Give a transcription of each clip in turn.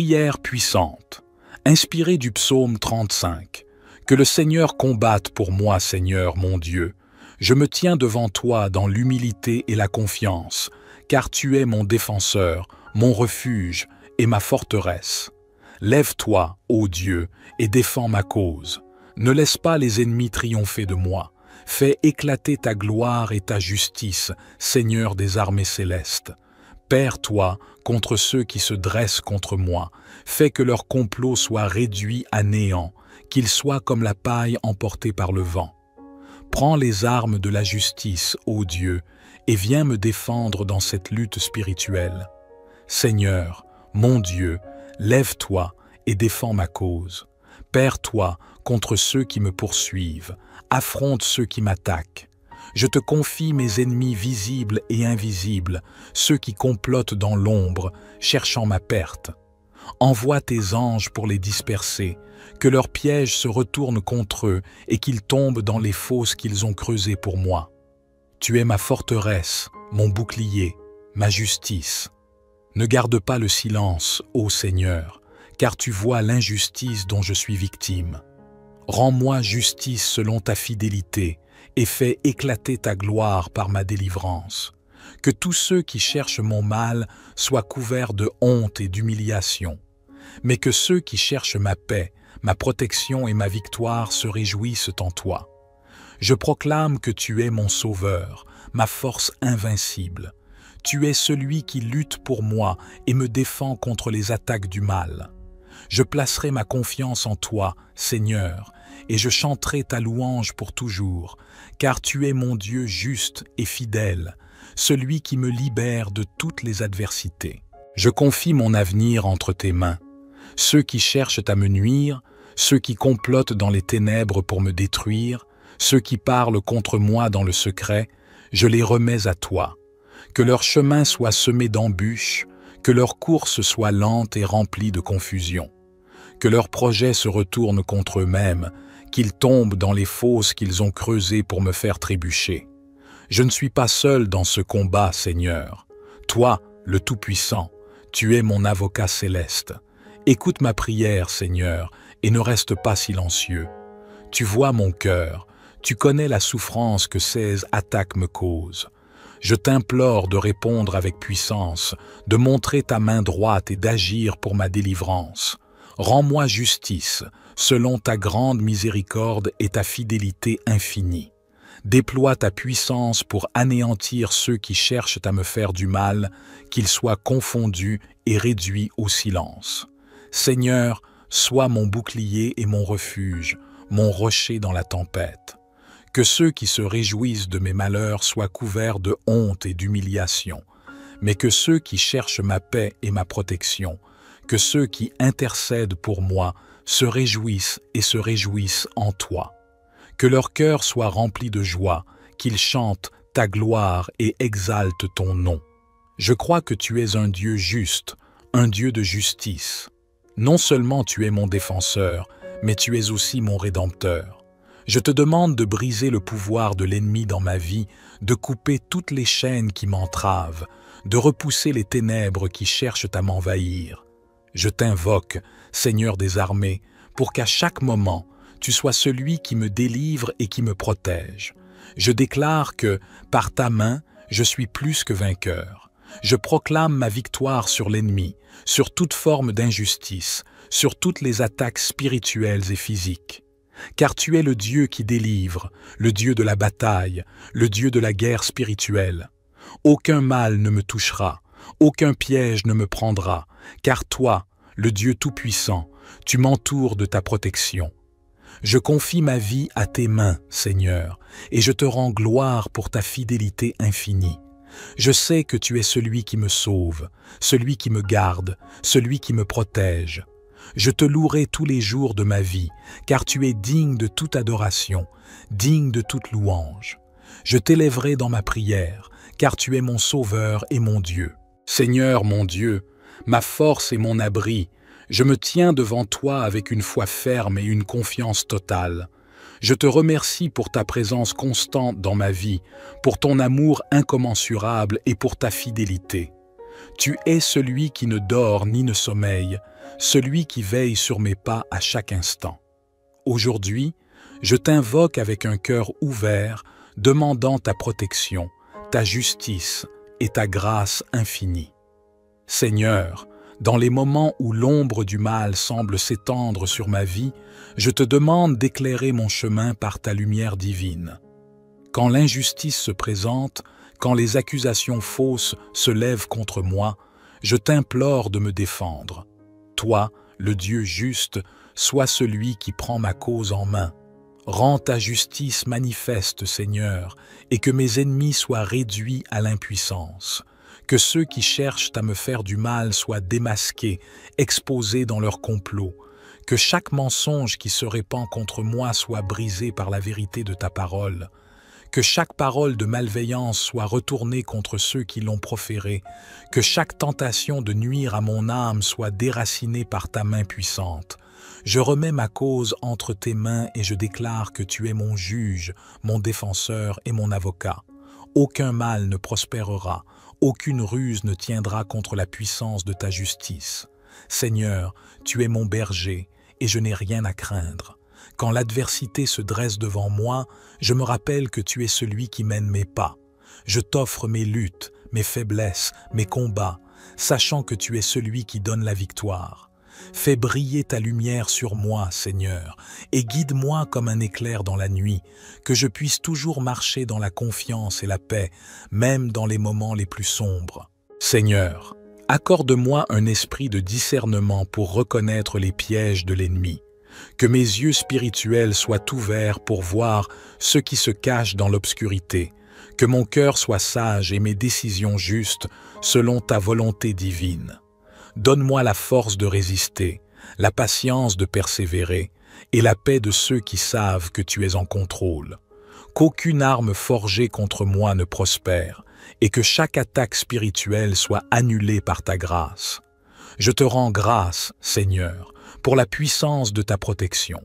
Prière puissante, inspirée du psaume 35. Que le Seigneur combatte pour moi, Seigneur mon Dieu. Je me tiens devant toi dans l'humilité et la confiance, car tu es mon défenseur, mon refuge et ma forteresse. Lève-toi, ô Dieu, et défends ma cause. Ne laisse pas les ennemis triompher de moi. Fais éclater ta gloire et ta justice, Seigneur des armées célestes. Perds-toi contre ceux qui se dressent contre moi. Fais que leur complot soit réduit à néant, qu'ils soient comme la paille emportée par le vent. Prends les armes de la justice, ô Dieu, et viens me défendre dans cette lutte spirituelle. Seigneur, mon Dieu, lève-toi et défends ma cause. Perds-toi contre ceux qui me poursuivent, affronte ceux qui m'attaquent. Je te confie mes ennemis visibles et invisibles, ceux qui complotent dans l'ombre, cherchant ma perte. Envoie tes anges pour les disperser, que leurs pièges se retournent contre eux et qu'ils tombent dans les fosses qu'ils ont creusées pour moi. Tu es ma forteresse, mon bouclier, ma justice. Ne garde pas le silence, ô Seigneur, car tu vois l'injustice dont je suis victime. Rends-moi justice selon ta fidélité et fais éclater ta gloire par ma délivrance. Que tous ceux qui cherchent mon mal soient couverts de honte et d'humiliation, mais que ceux qui cherchent ma paix, ma protection et ma victoire se réjouissent en toi. Je proclame que tu es mon sauveur, ma force invincible. Tu es celui qui lutte pour moi et me défend contre les attaques du mal. Je placerai ma confiance en toi, Seigneur, et je chanterai ta louange pour toujours, car tu es mon Dieu juste et fidèle, celui qui me libère de toutes les adversités. Je confie mon avenir entre tes mains. Ceux qui cherchent à me nuire, ceux qui complotent dans les ténèbres pour me détruire, ceux qui parlent contre moi dans le secret, je les remets à toi. Que leur chemin soit semé d'embûches, que leur course soit lente et remplie de confusion. Que leurs projets se retournent contre eux-mêmes, qu'ils tombent dans les fosses qu'ils ont creusées pour me faire trébucher. Je ne suis pas seul dans ce combat, Seigneur. Toi, le Tout-Puissant, tu es mon avocat céleste. Écoute ma prière, Seigneur, et ne reste pas silencieux. Tu vois mon cœur, tu connais la souffrance que ces attaques me causent. Je t'implore de répondre avec puissance, de montrer ta main droite et d'agir pour ma délivrance. Rends-moi justice, selon ta grande miséricorde et ta fidélité infinie. Déploie ta puissance pour anéantir ceux qui cherchent à me faire du mal, qu'ils soient confondus et réduits au silence. Seigneur, sois mon bouclier et mon refuge, mon rocher dans la tempête. Que ceux qui se réjouissent de mes malheurs soient couverts de honte et d'humiliation, mais que ceux qui cherchent ma paix et ma protection, que ceux qui intercèdent pour moi se réjouissent et se réjouissent en toi. Que leur cœur soit rempli de joie, qu'ils chantent ta gloire et exaltent ton nom. Je crois que tu es un Dieu juste, un Dieu de justice. Non seulement tu es mon défenseur, mais tu es aussi mon rédempteur. Je te demande de briser le pouvoir de l'ennemi dans ma vie, de couper toutes les chaînes qui m'entravent, de repousser les ténèbres qui cherchent à m'envahir. Je t'invoque, Seigneur des armées, pour qu'à chaque moment, tu sois celui qui me délivre et qui me protège. Je déclare que, par ta main, je suis plus que vainqueur. Je proclame ma victoire sur l'ennemi, sur toute forme d'injustice, sur toutes les attaques spirituelles et physiques. Car tu es le Dieu qui délivre, le Dieu de la bataille, le Dieu de la guerre spirituelle. Aucun mal ne me touchera, aucun piège ne me prendra, car toi, le Dieu Tout-Puissant, tu m'entoures de ta protection. Je confie ma vie à tes mains, Seigneur, et je te rends gloire pour ta fidélité infinie. Je sais que tu es celui qui me sauve, celui qui me garde, celui qui me protège. Je te louerai tous les jours de ma vie, car tu es digne de toute adoration, digne de toute louange. Je t'élèverai dans ma prière, car tu es mon Sauveur et mon Dieu. Seigneur mon Dieu, ma force et mon abri, je me tiens devant toi avec une foi ferme et une confiance totale. Je te remercie pour ta présence constante dans ma vie, pour ton amour incommensurable et pour ta fidélité. Tu es celui qui ne dort ni ne sommeille, celui qui veille sur mes pas à chaque instant. Aujourd'hui, je t'invoque avec un cœur ouvert, demandant ta protection, ta justice et ta grâce infinie. Seigneur, dans les moments où l'ombre du mal semble s'étendre sur ma vie, je te demande d'éclairer mon chemin par ta lumière divine. Quand l'injustice se présente, quand les accusations fausses se lèvent contre moi, je t'implore de me défendre. Toi, le Dieu juste, sois celui qui prend ma cause en main. Rends ta justice manifeste, Seigneur, et que mes ennemis soient réduits à l'impuissance. Que ceux qui cherchent à me faire du mal soient démasqués, exposés dans leur complot. Que chaque mensonge qui se répand contre moi soit brisé par la vérité de ta parole. Que chaque parole de malveillance soit retournée contre ceux qui l'ont proférée. Que chaque tentation de nuire à mon âme soit déracinée par ta main puissante. Je remets ma cause entre tes mains et je déclare que tu es mon juge, mon défenseur et mon avocat. Aucun mal ne prospérera, aucune ruse ne tiendra contre la puissance de ta justice. Seigneur, tu es mon berger et je n'ai rien à craindre. Quand l'adversité se dresse devant moi, je me rappelle que tu es celui qui mène mes pas. Je t'offre mes luttes, mes faiblesses, mes combats, sachant que tu es celui qui donne la victoire. Fais briller ta lumière sur moi, Seigneur, et guide-moi comme un éclair dans la nuit, que je puisse toujours marcher dans la confiance et la paix, même dans les moments les plus sombres. Seigneur, accorde-moi un esprit de discernement pour reconnaître les pièges de l'ennemi. Que mes yeux spirituels soient ouverts pour voir ce qui se cache dans l'obscurité. Que mon cœur soit sage et mes décisions justes selon ta volonté divine. Donne-moi la force de résister, la patience de persévérer et la paix de ceux qui savent que tu es en contrôle. Qu'aucune arme forgée contre moi ne prospère et que chaque attaque spirituelle soit annulée par ta grâce. Je te rends grâce, Seigneur, pour la puissance de ta protection.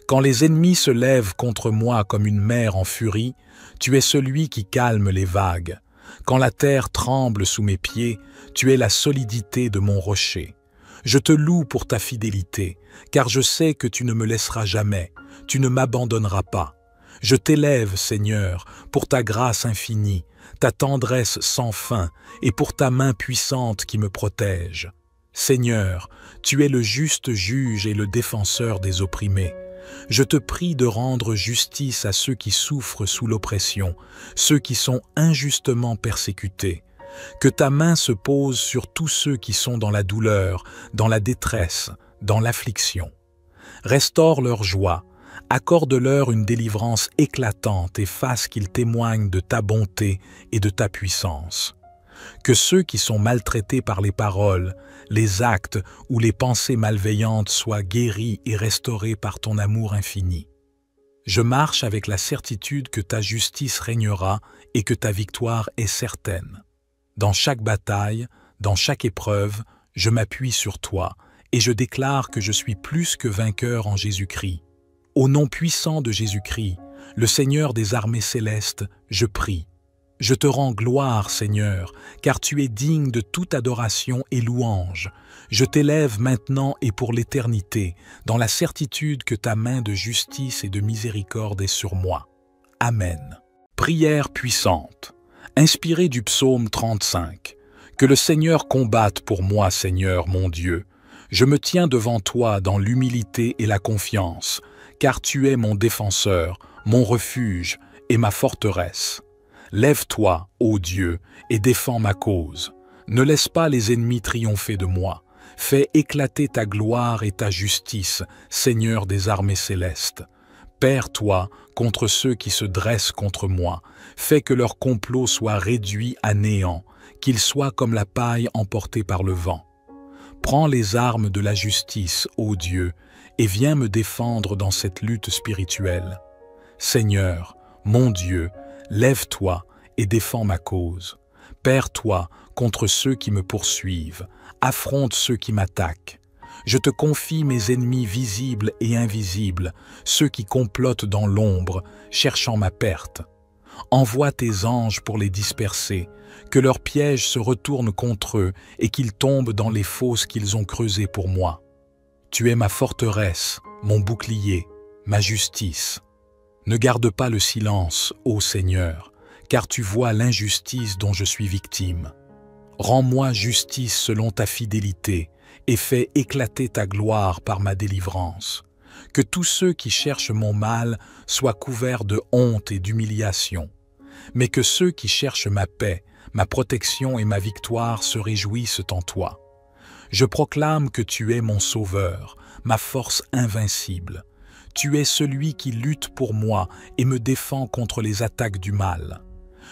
Quand les ennemis se lèvent contre moi comme une mer en furie, tu es celui qui calme les vagues. Quand la terre tremble sous mes pieds, tu es la solidité de mon rocher. Je te loue pour ta fidélité, car je sais que tu ne me laisseras jamais, tu ne m'abandonneras pas. Je t'élève, Seigneur, pour ta grâce infinie, ta tendresse sans fin et pour ta main puissante qui me protège. Seigneur, tu es le juste juge et le défenseur des opprimés. Je te prie de rendre justice à ceux qui souffrent sous l'oppression, ceux qui sont injustement persécutés. Que ta main se pose sur tous ceux qui sont dans la douleur, dans la détresse, dans l'affliction. Restaure leur joie, accorde-leur une délivrance éclatante et fasse qu'ils témoignent de ta bonté et de ta puissance. Que ceux qui sont maltraités par les paroles, les actes ou les pensées malveillantes soient guéris et restaurés par ton amour infini. Je marche avec la certitude que ta justice régnera et que ta victoire est certaine. Dans chaque bataille, dans chaque épreuve, je m'appuie sur toi et je déclare que je suis plus que vainqueur en Jésus-Christ. Au nom puissant de Jésus-Christ, le Seigneur des armées célestes, je prie. Je te rends gloire, Seigneur, car tu es digne de toute adoration et louange. Je t'élève maintenant et pour l'éternité, dans la certitude que ta main de justice et de miséricorde est sur moi. Amen. Prière puissante. Inspirée du psaume 35. Que le Seigneur combatte pour moi, Seigneur, mon Dieu. Je me tiens devant toi dans l'humilité et la confiance, car tu es mon défenseur, mon refuge et ma forteresse. Lève-toi, ô Dieu, et défends ma cause. Ne laisse pas les ennemis triompher de moi. Fais éclater ta gloire et ta justice, Seigneur des armées célestes. Perds-toi contre ceux qui se dressent contre moi. Fais que leur complot soit réduit à néant, qu'ils soient comme la paille emportée par le vent. Prends les armes de la justice, ô Dieu, et viens me défendre dans cette lutte spirituelle. Seigneur, mon Dieu, lève-toi et défends ma cause. Perds-toi contre ceux qui me poursuivent. Affronte ceux qui m'attaquent. Je te confie mes ennemis visibles et invisibles, ceux qui complotent dans l'ombre, cherchant ma perte. Envoie tes anges pour les disperser, que leurs pièges se retournent contre eux et qu'ils tombent dans les fosses qu'ils ont creusées pour moi. Tu es ma forteresse, mon bouclier, ma justice. Ne garde pas le silence, ô Seigneur, car tu vois l'injustice dont je suis victime. Rends-moi justice selon ta fidélité et fais éclater ta gloire par ma délivrance. Que tous ceux qui cherchent mon mal soient couverts de honte et d'humiliation, mais que ceux qui cherchent ma paix, ma protection et ma victoire se réjouissent en toi. Je proclame que tu es mon sauveur, ma force invincible. Tu es celui qui lutte pour moi et me défend contre les attaques du mal.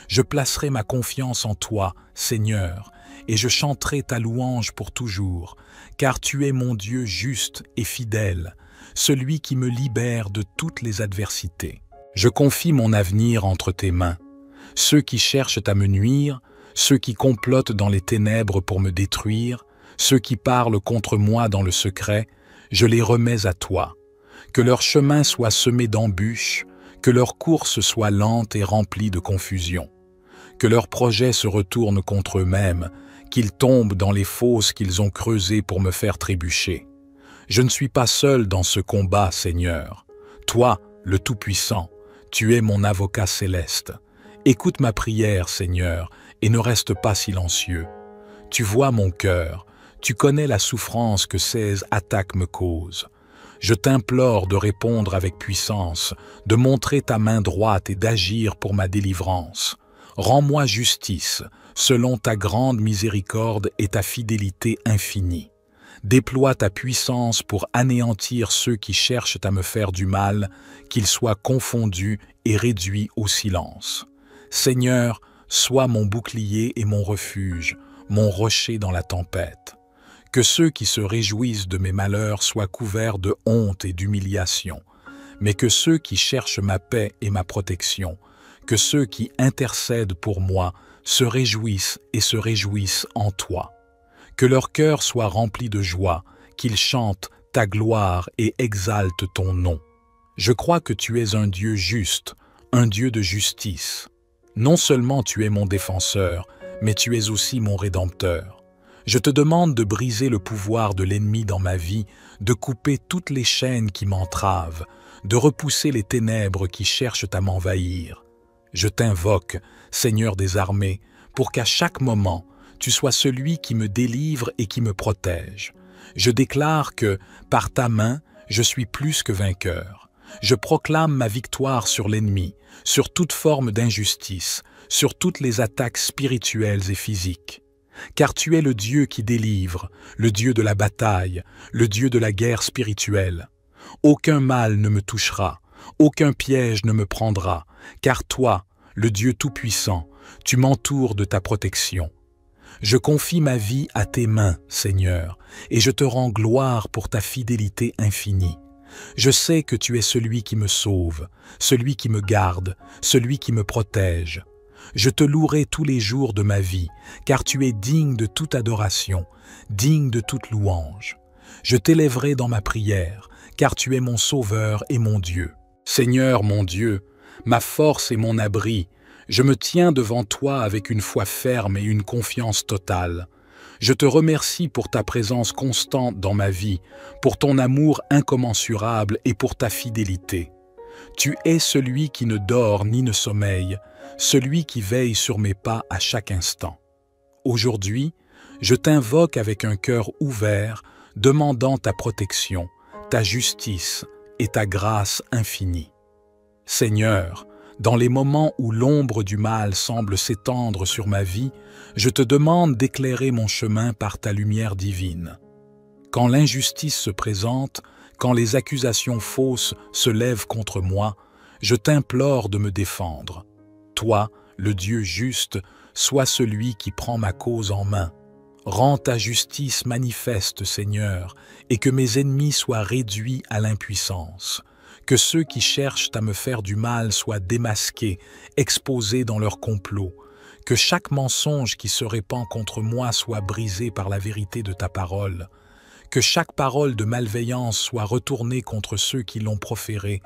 Je placerai ma confiance en toi, Seigneur, et je chanterai ta louange pour toujours, car tu es mon Dieu juste et fidèle, celui qui me libère de toutes les adversités. Je confie mon avenir entre tes mains. Ceux qui cherchent à me nuire, ceux qui complotent dans les ténèbres pour me détruire, ceux qui parlent contre moi dans le secret, je les remets à toi. Que leur chemin soit semé d'embûches, que leur course soit lente et remplie de confusion. Que leurs projets se retournent contre eux-mêmes, qu'ils tombent dans les fosses qu'ils ont creusées pour me faire trébucher. Je ne suis pas seul dans ce combat, Seigneur. Toi, le Tout-Puissant, tu es mon avocat céleste. Écoute ma prière, Seigneur, et ne reste pas silencieux. Tu vois mon cœur, tu connais la souffrance que ces attaques me causent. Je t'implore de répondre avec puissance, de montrer ta main droite et d'agir pour ma délivrance. Rends-moi justice, selon ta grande miséricorde et ta fidélité infinie. Déploie ta puissance pour anéantir ceux qui cherchent à me faire du mal, qu'ils soient confondus et réduits au silence. Seigneur, sois mon bouclier et mon refuge, mon rocher dans la tempête. Que ceux qui se réjouissent de mes malheurs soient couverts de honte et d'humiliation, mais que ceux qui cherchent ma paix et ma protection, que ceux qui intercèdent pour moi se réjouissent et se réjouissent en toi. Que leur cœur soit rempli de joie, qu'ils chantent ta gloire et exaltent ton nom. Je crois que tu es un Dieu juste, un Dieu de justice. Non seulement tu es mon défenseur, mais tu es aussi mon rédempteur. Je te demande de briser le pouvoir de l'ennemi dans ma vie, de couper toutes les chaînes qui m'entravent, de repousser les ténèbres qui cherchent à m'envahir. Je t'invoque, Seigneur des armées, pour qu'à chaque moment, tu sois celui qui me délivre et qui me protège. Je déclare que, par ta main, je suis plus que vainqueur. Je proclame ma victoire sur l'ennemi, sur toute forme d'injustice, sur toutes les attaques spirituelles et physiques. Car tu es le Dieu qui délivre, le Dieu de la bataille, le Dieu de la guerre spirituelle. Aucun mal ne me touchera, aucun piège ne me prendra, car toi, le Dieu Tout-Puissant, tu m'entoures de ta protection. Je confie ma vie à tes mains, Seigneur, et je te rends gloire pour ta fidélité infinie. Je sais que tu es celui qui me sauve, celui qui me garde, celui qui me protège. Je te louerai tous les jours de ma vie, car tu es digne de toute adoration, digne de toute louange. Je t'élèverai dans ma prière, car tu es mon Sauveur et mon Dieu. Seigneur mon Dieu, ma force et mon abri, je me tiens devant toi avec une foi ferme et une confiance totale. Je te remercie pour ta présence constante dans ma vie, pour ton amour incommensurable et pour ta fidélité. Tu es celui qui ne dort ni ne sommeille, celui qui veille sur mes pas à chaque instant. Aujourd'hui, je t'invoque avec un cœur ouvert, demandant ta protection, ta justice et ta grâce infinie. Seigneur, dans les moments où l'ombre du mal semble s'étendre sur ma vie, je te demande d'éclairer mon chemin par ta lumière divine. Quand l'injustice se présente, quand les accusations fausses se lèvent contre moi, je t'implore de me défendre. Toi, le Dieu juste, sois celui qui prend ma cause en main. Rends ta justice manifeste, Seigneur, et que mes ennemis soient réduits à l'impuissance. Que ceux qui cherchent à me faire du mal soient démasqués, exposés dans leur complot. Que chaque mensonge qui se répand contre moi soit brisé par la vérité de ta parole. Que chaque parole de malveillance soit retournée contre ceux qui l'ont proférée,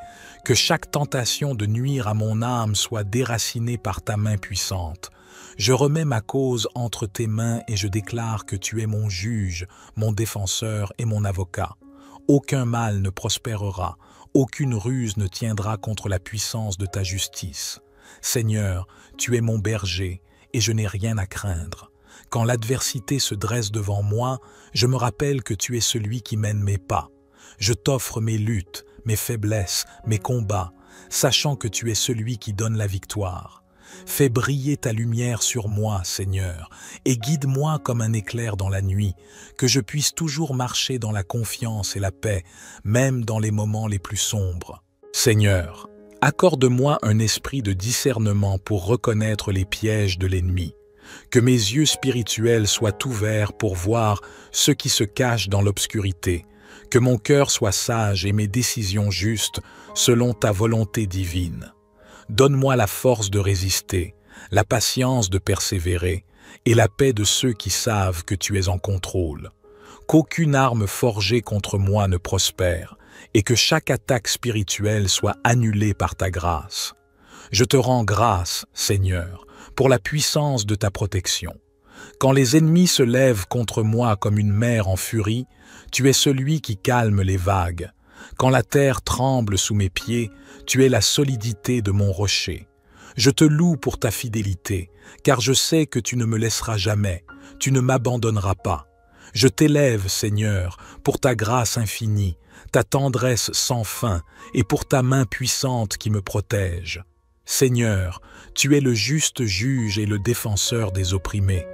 que chaque tentation de nuire à mon âme soit déracinée par ta main puissante. Je remets ma cause entre tes mains et je déclare que tu es mon juge, mon défenseur et mon avocat. Aucun mal ne prospérera, aucune ruse ne tiendra contre la puissance de ta justice. Seigneur, tu es mon berger et je n'ai rien à craindre. Quand l'adversité se dresse devant moi, je me rappelle que tu es celui qui mène mes pas. Je t'offre mes luttes, mes faiblesses, mes combats, sachant que tu es celui qui donne la victoire. Fais briller ta lumière sur moi, Seigneur, et guide-moi comme un éclair dans la nuit, que je puisse toujours marcher dans la confiance et la paix, même dans les moments les plus sombres. Seigneur, accorde-moi un esprit de discernement pour reconnaître les pièges de l'ennemi. Que mes yeux spirituels soient ouverts pour voir ce qui se cache dans l'obscurité. Que mon cœur soit sage et mes décisions justes selon ta volonté divine. Donne-moi la force de résister, la patience de persévérer et la paix de ceux qui savent que tu es en contrôle. Qu'aucune arme forgée contre moi ne prospère et que chaque attaque spirituelle soit annulée par ta grâce. Je te rends grâce, Seigneur, pour la puissance de ta protection. Quand les ennemis se lèvent contre moi comme une mer en furie, tu es celui qui calme les vagues. Quand la terre tremble sous mes pieds, tu es la solidité de mon rocher. Je te loue pour ta fidélité, car je sais que tu ne me laisseras jamais, tu ne m'abandonneras pas. Je t'élève, Seigneur, pour ta grâce infinie, ta tendresse sans fin et pour ta main puissante qui me protège. Seigneur, tu es le juste juge et le défenseur des opprimés.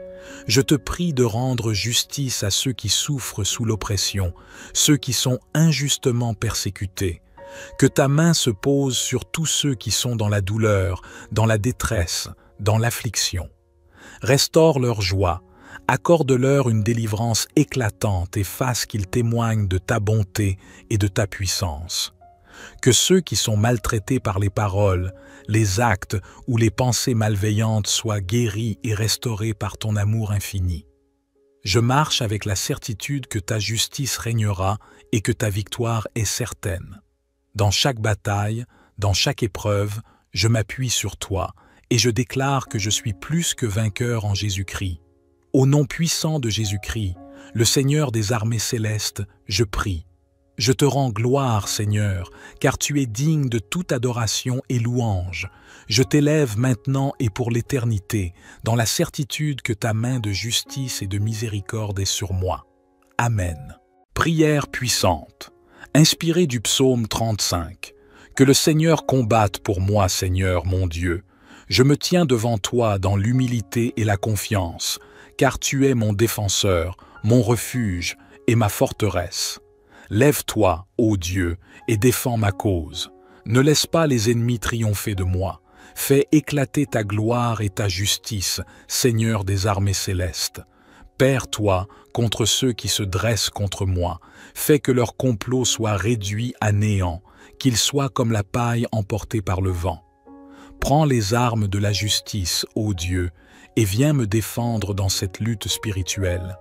Je te prie de rendre justice à ceux qui souffrent sous l'oppression, ceux qui sont injustement persécutés. Que ta main se pose sur tous ceux qui sont dans la douleur, dans la détresse, dans l'affliction. Restaure leur joie, accorde-leur une délivrance éclatante et fasse qu'ils témoignent de ta bonté et de ta puissance. Que ceux qui sont maltraités par les paroles, les actes ou les pensées malveillantes soient guéris et restaurés par ton amour infini. Je marche avec la certitude que ta justice régnera et que ta victoire est certaine. Dans chaque bataille, dans chaque épreuve, je m'appuie sur toi et je déclare que je suis plus que vainqueur en Jésus-Christ. Au nom puissant de Jésus-Christ, le Seigneur des armées célestes, je prie. Je te rends gloire, Seigneur, car tu es digne de toute adoration et louange. Je t'élève maintenant et pour l'éternité, dans la certitude que ta main de justice et de miséricorde est sur moi. Amen. Prière puissante. Inspirée du psaume 35. Que le Seigneur combatte pour moi, Seigneur, mon Dieu. Je me tiens devant toi dans l'humilité et la confiance, car tu es mon défenseur, mon refuge et ma forteresse. Lève-toi, ô Dieu, et défends ma cause. Ne laisse pas les ennemis triompher de moi. Fais éclater ta gloire et ta justice, Seigneur des armées célestes. Perds-toi contre ceux qui se dressent contre moi. Fais que leur complot soit réduit à néant, qu'ils soient comme la paille emportée par le vent. Prends les armes de la justice, ô Dieu, et viens me défendre dans cette lutte spirituelle.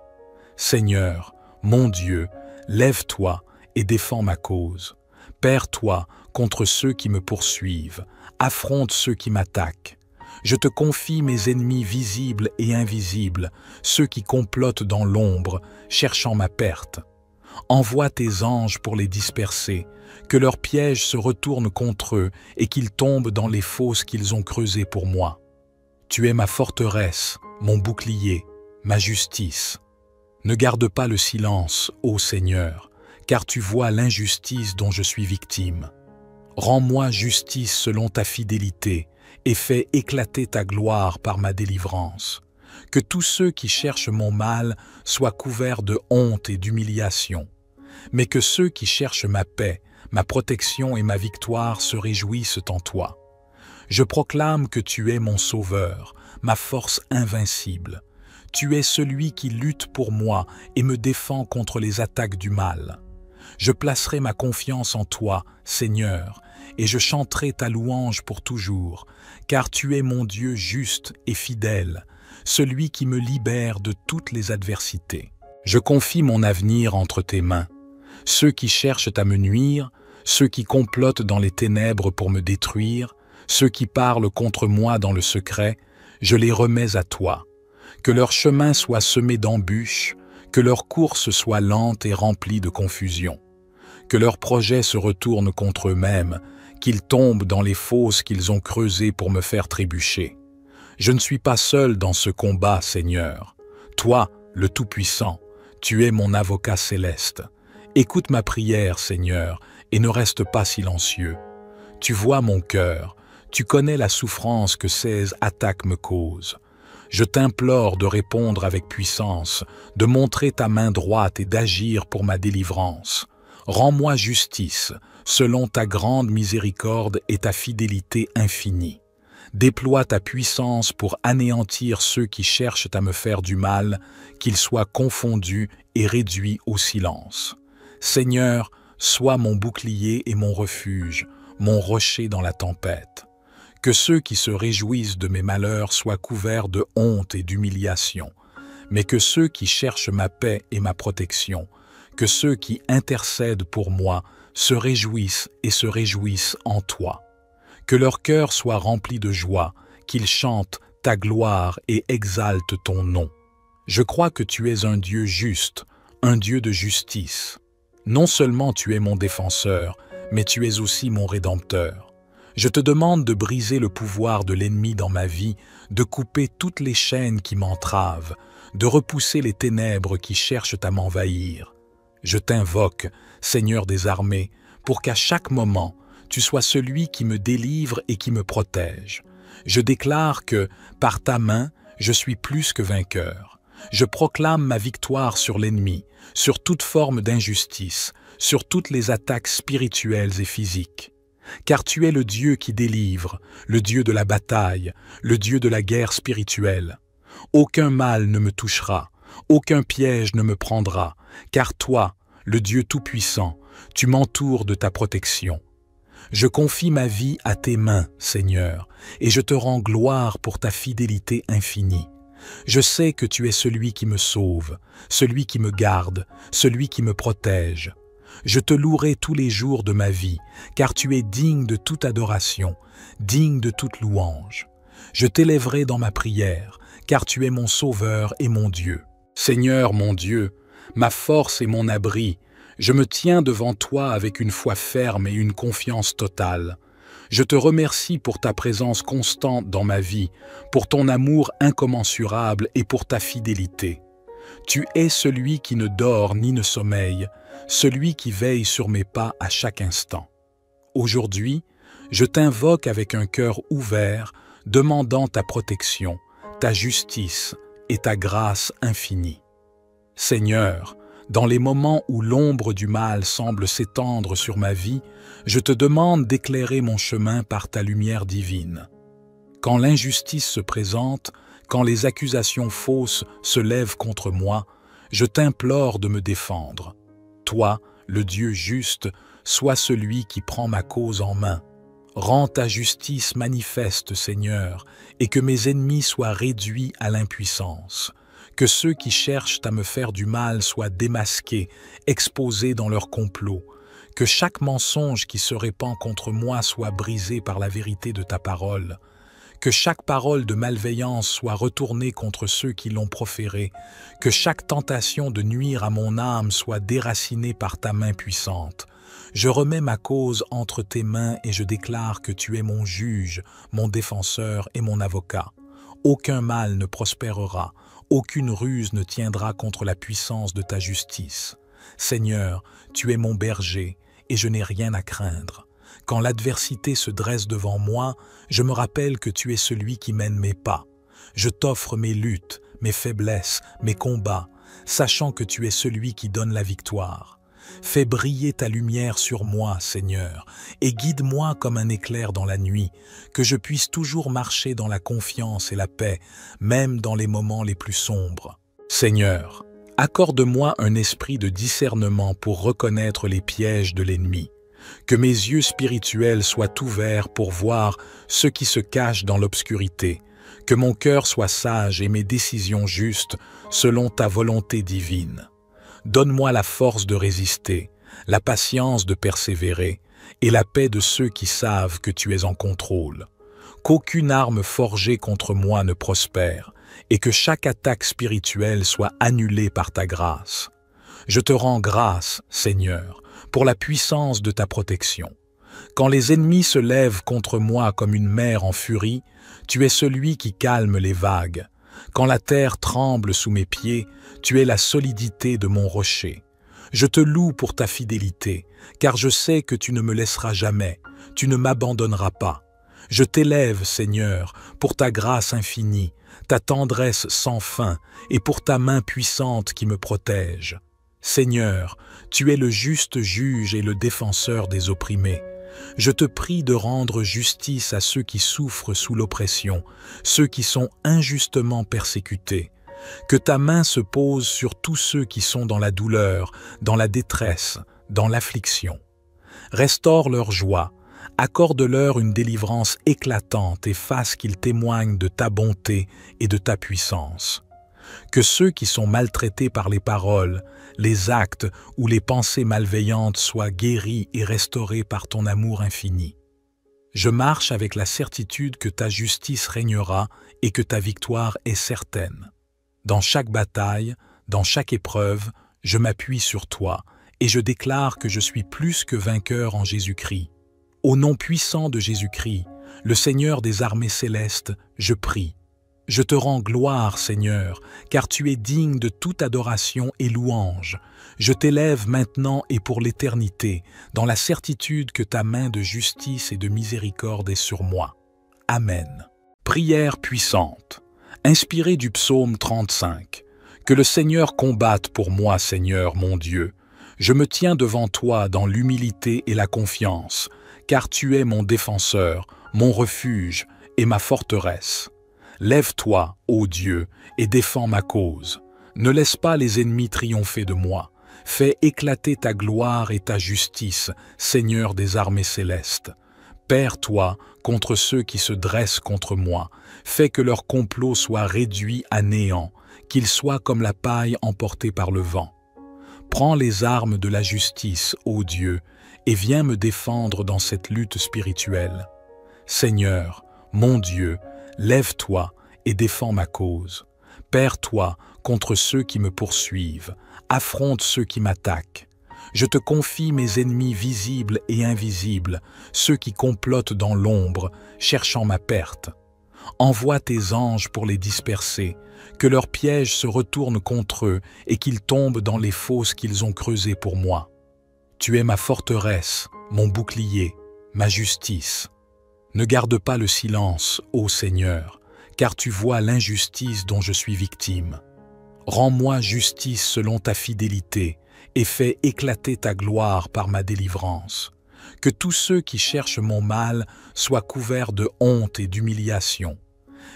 Seigneur, mon Dieu, lève-toi et défends ma cause. Perds-toi contre ceux qui me poursuivent. Affronte ceux qui m'attaquent. Je te confie mes ennemis visibles et invisibles, ceux qui complotent dans l'ombre, cherchant ma perte. Envoie tes anges pour les disperser, que leurs pièges se retournent contre eux et qu'ils tombent dans les fosses qu'ils ont creusées pour moi. Tu es ma forteresse, mon bouclier, ma justice. Ne garde pas le silence, ô Seigneur, car tu vois l'injustice dont je suis victime. Rends-moi justice selon ta fidélité et fais éclater ta gloire par ma délivrance. Que tous ceux qui cherchent mon mal soient couverts de honte et d'humiliation, mais que ceux qui cherchent ma paix, ma protection et ma victoire se réjouissent en toi. Je proclame que tu es mon sauveur, ma force invincible. Tu es celui qui lutte pour moi et me défend contre les attaques du mal. Je placerai ma confiance en toi, Seigneur, et je chanterai ta louange pour toujours, car tu es mon Dieu juste et fidèle, celui qui me libère de toutes les adversités. Je confie mon avenir entre tes mains. Ceux qui cherchent à me nuire, ceux qui complotent dans les ténèbres pour me détruire, ceux qui parlent contre moi dans le secret, je les remets à toi. Que leur chemin soit semé d'embûches, que leur course soit lente et remplie de confusion. Que leurs projets se retournent contre eux-mêmes, qu'ils tombent dans les fosses qu'ils ont creusées pour me faire trébucher. Je ne suis pas seul dans ce combat, Seigneur. Toi, le Tout-Puissant, tu es mon avocat céleste. Écoute ma prière, Seigneur, et ne reste pas silencieux. Tu vois mon cœur, tu connais la souffrance que ces attaques me causent. Je t'implore de répondre avec puissance, de montrer ta main droite et d'agir pour ma délivrance. Rends-moi justice, selon ta grande miséricorde et ta fidélité infinie. Déploie ta puissance pour anéantir ceux qui cherchent à me faire du mal, qu'ils soient confondus et réduits au silence. Seigneur, sois mon bouclier et mon refuge, mon rocher dans la tempête. Que ceux qui se réjouissent de mes malheurs soient couverts de honte et d'humiliation, mais que ceux qui cherchent ma paix et ma protection, que ceux qui intercèdent pour moi se réjouissent et se réjouissent en toi. Que leur cœur soit rempli de joie, qu'ils chantent ta gloire et exaltent ton nom. Je crois que tu es un Dieu juste, un Dieu de justice. Non seulement tu es mon défenseur, mais tu es aussi mon rédempteur. Je te demande de briser le pouvoir de l'ennemi dans ma vie, de couper toutes les chaînes qui m'entravent, de repousser les ténèbres qui cherchent à m'envahir. Je t'invoque, Seigneur des armées, pour qu'à chaque moment, tu sois celui qui me délivre et qui me protège. Je déclare que, par ta main, je suis plus que vainqueur. Je proclame ma victoire sur l'ennemi, sur toute forme d'injustice, sur toutes les attaques spirituelles et physiques. Car tu es le Dieu qui délivre, le Dieu de la bataille, le Dieu de la guerre spirituelle. Aucun mal ne me touchera, aucun piège ne me prendra, car toi, le Dieu Tout-Puissant, tu m'entoures de ta protection. Je confie ma vie à tes mains, Seigneur, et je te rends gloire pour ta fidélité infinie. Je sais que tu es celui qui me sauve, celui qui me garde, celui qui me protège. Je te louerai tous les jours de ma vie, car tu es digne de toute adoration, digne de toute louange. Je t'élèverai dans ma prière, car tu es mon Sauveur et mon Dieu. Seigneur mon Dieu, ma force et mon abri, je me tiens devant toi avec une foi ferme et une confiance totale. Je te remercie pour ta présence constante dans ma vie, pour ton amour incommensurable et pour ta fidélité. Tu es celui qui ne dort ni ne sommeille, celui qui veille sur mes pas à chaque instant. Aujourd'hui, je t'invoque avec un cœur ouvert, demandant ta protection, ta justice et ta grâce infinie. Seigneur, dans les moments où l'ombre du mal semble s'étendre sur ma vie, je te demande d'éclairer mon chemin par ta lumière divine. Quand l'injustice se présente, quand les accusations fausses se lèvent contre moi, je t'implore de me défendre. Toi, le Dieu juste, sois celui qui prend ma cause en main. Rends ta justice manifeste, Seigneur, et que mes ennemis soient réduits à l'impuissance. Que ceux qui cherchent à me faire du mal soient démasqués, exposés dans leur complot. Que chaque mensonge qui se répand contre moi soit brisé par la vérité de ta parole. Que chaque parole de malveillance soit retournée contre ceux qui l'ont proférée. Que chaque tentation de nuire à mon âme soit déracinée par ta main puissante. Je remets ma cause entre tes mains et je déclare que tu es mon juge, mon défenseur et mon avocat. Aucun mal ne prospérera, aucune ruse ne tiendra contre la puissance de ta justice. Seigneur, tu es mon berger et je n'ai rien à craindre. Quand l'adversité se dresse devant moi, je me rappelle que tu es celui qui mène mes pas. Je t'offre mes luttes, mes faiblesses, mes combats, sachant que tu es celui qui donne la victoire. Fais briller ta lumière sur moi, Seigneur, et guide-moi comme un éclair dans la nuit, que je puisse toujours marcher dans la confiance et la paix, même dans les moments les plus sombres. Seigneur, accorde-moi un esprit de discernement pour reconnaître les pièges de l'ennemi. Que mes yeux spirituels soient ouverts pour voir ce qui se cache dans l'obscurité. Que mon cœur soit sage et mes décisions justes selon ta volonté divine. Donne-moi la force de résister, la patience de persévérer et la paix de ceux qui savent que tu es en contrôle. Qu'aucune arme forgée contre moi ne prospère et que chaque attaque spirituelle soit annulée par ta grâce. Je te rends grâce, Seigneur, pour la puissance de ta protection. Quand les ennemis se lèvent contre moi comme une mer en furie, tu es celui qui calme les vagues. Quand la terre tremble sous mes pieds, tu es la solidité de mon rocher. Je te loue pour ta fidélité, car je sais que tu ne me laisseras jamais, tu ne m'abandonneras pas. Je t'élève, Seigneur, pour ta grâce infinie, ta tendresse sans fin et pour ta main puissante qui me protège. Seigneur, tu es le juste juge et le défenseur des opprimés. Je te prie de rendre justice à ceux qui souffrent sous l'oppression, ceux qui sont injustement persécutés. Que ta main se pose sur tous ceux qui sont dans la douleur, dans la détresse, dans l'affliction. Restaure leur joie, accorde-leur une délivrance éclatante et fasse qu'ils témoignent de ta bonté et de ta puissance. Que ceux qui sont maltraités par les paroles, les actes ou les pensées malveillantes soient guéris et restaurés par ton amour infini. Je marche avec la certitude que ta justice régnera et que ta victoire est certaine. Dans chaque bataille, dans chaque épreuve, je m'appuie sur toi et je déclare que je suis plus que vainqueur en Jésus-Christ. Au nom puissant de Jésus-Christ, le Seigneur des armées célestes, je prie. Je te rends gloire, Seigneur, car tu es digne de toute adoration et louange. Je t'élève maintenant et pour l'éternité, dans la certitude que ta main de justice et de miséricorde est sur moi. Amen. Prière puissante. Inspirée du psaume 35. Que le Seigneur combatte pour moi, Seigneur mon Dieu. Je me tiens devant toi dans l'humilité et la confiance, car tu es mon défenseur, mon refuge et ma forteresse. Lève-toi, ô Dieu, et défends ma cause. Ne laisse pas les ennemis triompher de moi. Fais éclater ta gloire et ta justice, Seigneur des armées célestes. Perds-toi contre ceux qui se dressent contre moi. Fais que leur complot soit réduit à néant, qu'ils soient comme la paille emportée par le vent. Prends les armes de la justice, ô Dieu, et viens me défendre dans cette lutte spirituelle. Seigneur, mon Dieu, lève-toi et défends ma cause. Perds-toi contre ceux qui me poursuivent. Affronte ceux qui m'attaquent. Je te confie mes ennemis visibles et invisibles, ceux qui complotent dans l'ombre, cherchant ma perte. Envoie tes anges pour les disperser, que leurs pièges se retournent contre eux et qu'ils tombent dans les fosses qu'ils ont creusées pour moi. Tu es ma forteresse, mon bouclier, ma justice. Ne garde pas le silence, ô Seigneur, car tu vois l'injustice dont je suis victime. Rends-moi justice selon ta fidélité et fais éclater ta gloire par ma délivrance. Que tous ceux qui cherchent mon mal soient couverts de honte et d'humiliation,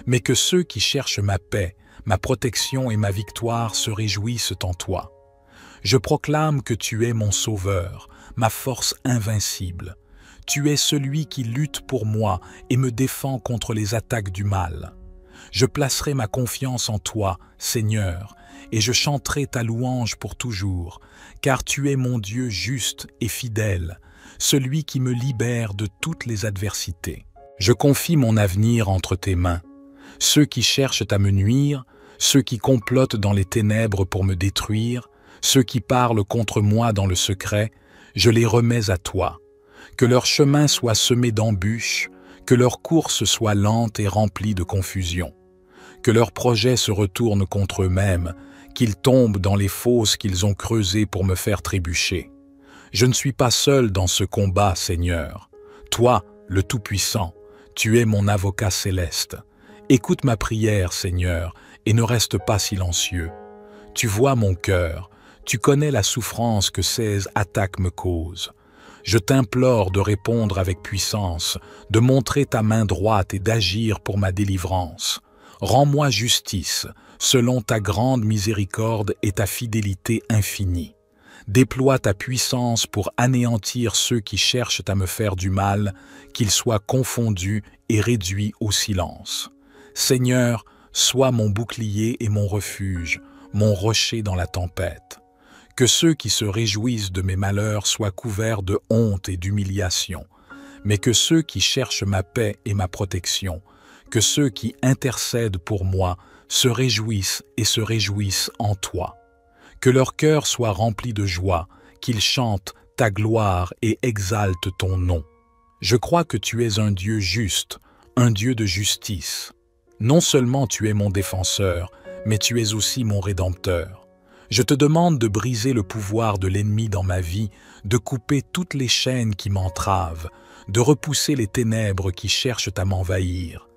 mais que ceux qui cherchent ma paix, ma protection et ma victoire se réjouissent en toi. Je proclame que tu es mon sauveur, ma force invincible. Tu es celui qui lutte pour moi et me défend contre les attaques du mal. Je placerai ma confiance en toi, Seigneur, et je chanterai ta louange pour toujours, car tu es mon Dieu juste et fidèle, celui qui me libère de toutes les adversités. Je confie mon avenir entre tes mains. Ceux qui cherchent à me nuire, ceux qui complotent dans les ténèbres pour me détruire, ceux qui parlent contre moi dans le secret, je les remets à toi. Que leur chemin soit semé d'embûches, que leur course soit lente et remplie de confusion. Que leurs projets se retournent contre eux-mêmes, qu'ils tombent dans les fosses qu'ils ont creusées pour me faire trébucher. Je ne suis pas seul dans ce combat, Seigneur. Toi, le Tout-Puissant, tu es mon avocat céleste. Écoute ma prière, Seigneur, et ne reste pas silencieux. Tu vois mon cœur, tu connais la souffrance que ces attaques me causent. Je t'implore de répondre avec puissance, de montrer ta main droite et d'agir pour ma délivrance. Rends-moi justice, selon ta grande miséricorde et ta fidélité infinie. Déploie ta puissance pour anéantir ceux qui cherchent à me faire du mal, qu'ils soient confondus et réduits au silence. Seigneur, sois mon bouclier et mon refuge, mon rocher dans la tempête. Que ceux qui se réjouissent de mes malheurs soient couverts de honte et d'humiliation, mais que ceux qui cherchent ma paix et ma protection, que ceux qui intercèdent pour moi se réjouissent et se réjouissent en toi. Que leur cœur soit rempli de joie, qu'ils chantent ta gloire et exaltent ton nom. Je crois que tu es un Dieu juste, un Dieu de justice. Non seulement tu es mon défenseur, mais tu es aussi mon rédempteur. Je te demande de briser le pouvoir de l'ennemi dans ma vie, de couper toutes les chaînes qui m'entravent, de repousser les ténèbres qui cherchent à m'envahir.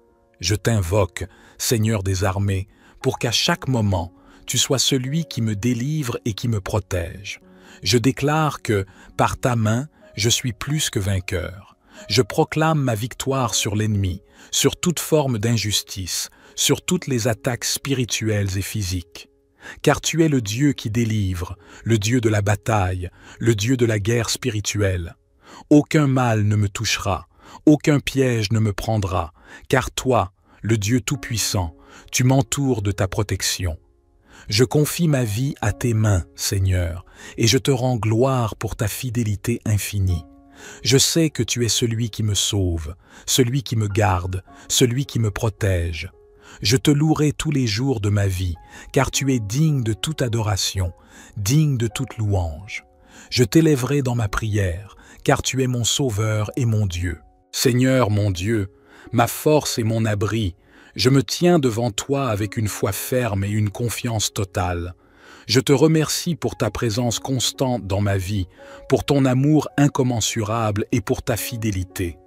Je t'invoque, Seigneur des armées, pour qu'à chaque moment, tu sois celui qui me délivre et qui me protège. Je déclare que, par ta main, je suis plus que vainqueur. Je proclame ma victoire sur l'ennemi, sur toute forme d'injustice, sur toutes les attaques spirituelles et physiques. Car tu es le Dieu qui délivre, le Dieu de la bataille, le Dieu de la guerre spirituelle. Aucun mal ne me touchera, aucun piège ne me prendra, car toi, le Dieu Tout-Puissant, tu m'entoures de ta protection. Je confie ma vie à tes mains, Seigneur, et je te rends gloire pour ta fidélité infinie. Je sais que tu es celui qui me sauve, celui qui me garde, celui qui me protège. Je te louerai tous les jours de ma vie, car tu es digne de toute adoration, digne de toute louange. Je t'élèverai dans ma prière, car tu es mon Sauveur et mon Dieu. Seigneur mon Dieu, ma force et mon abri, je me tiens devant toi avec une foi ferme et une confiance totale. Je te remercie pour ta présence constante dans ma vie, pour ton amour incommensurable et pour ta fidélité.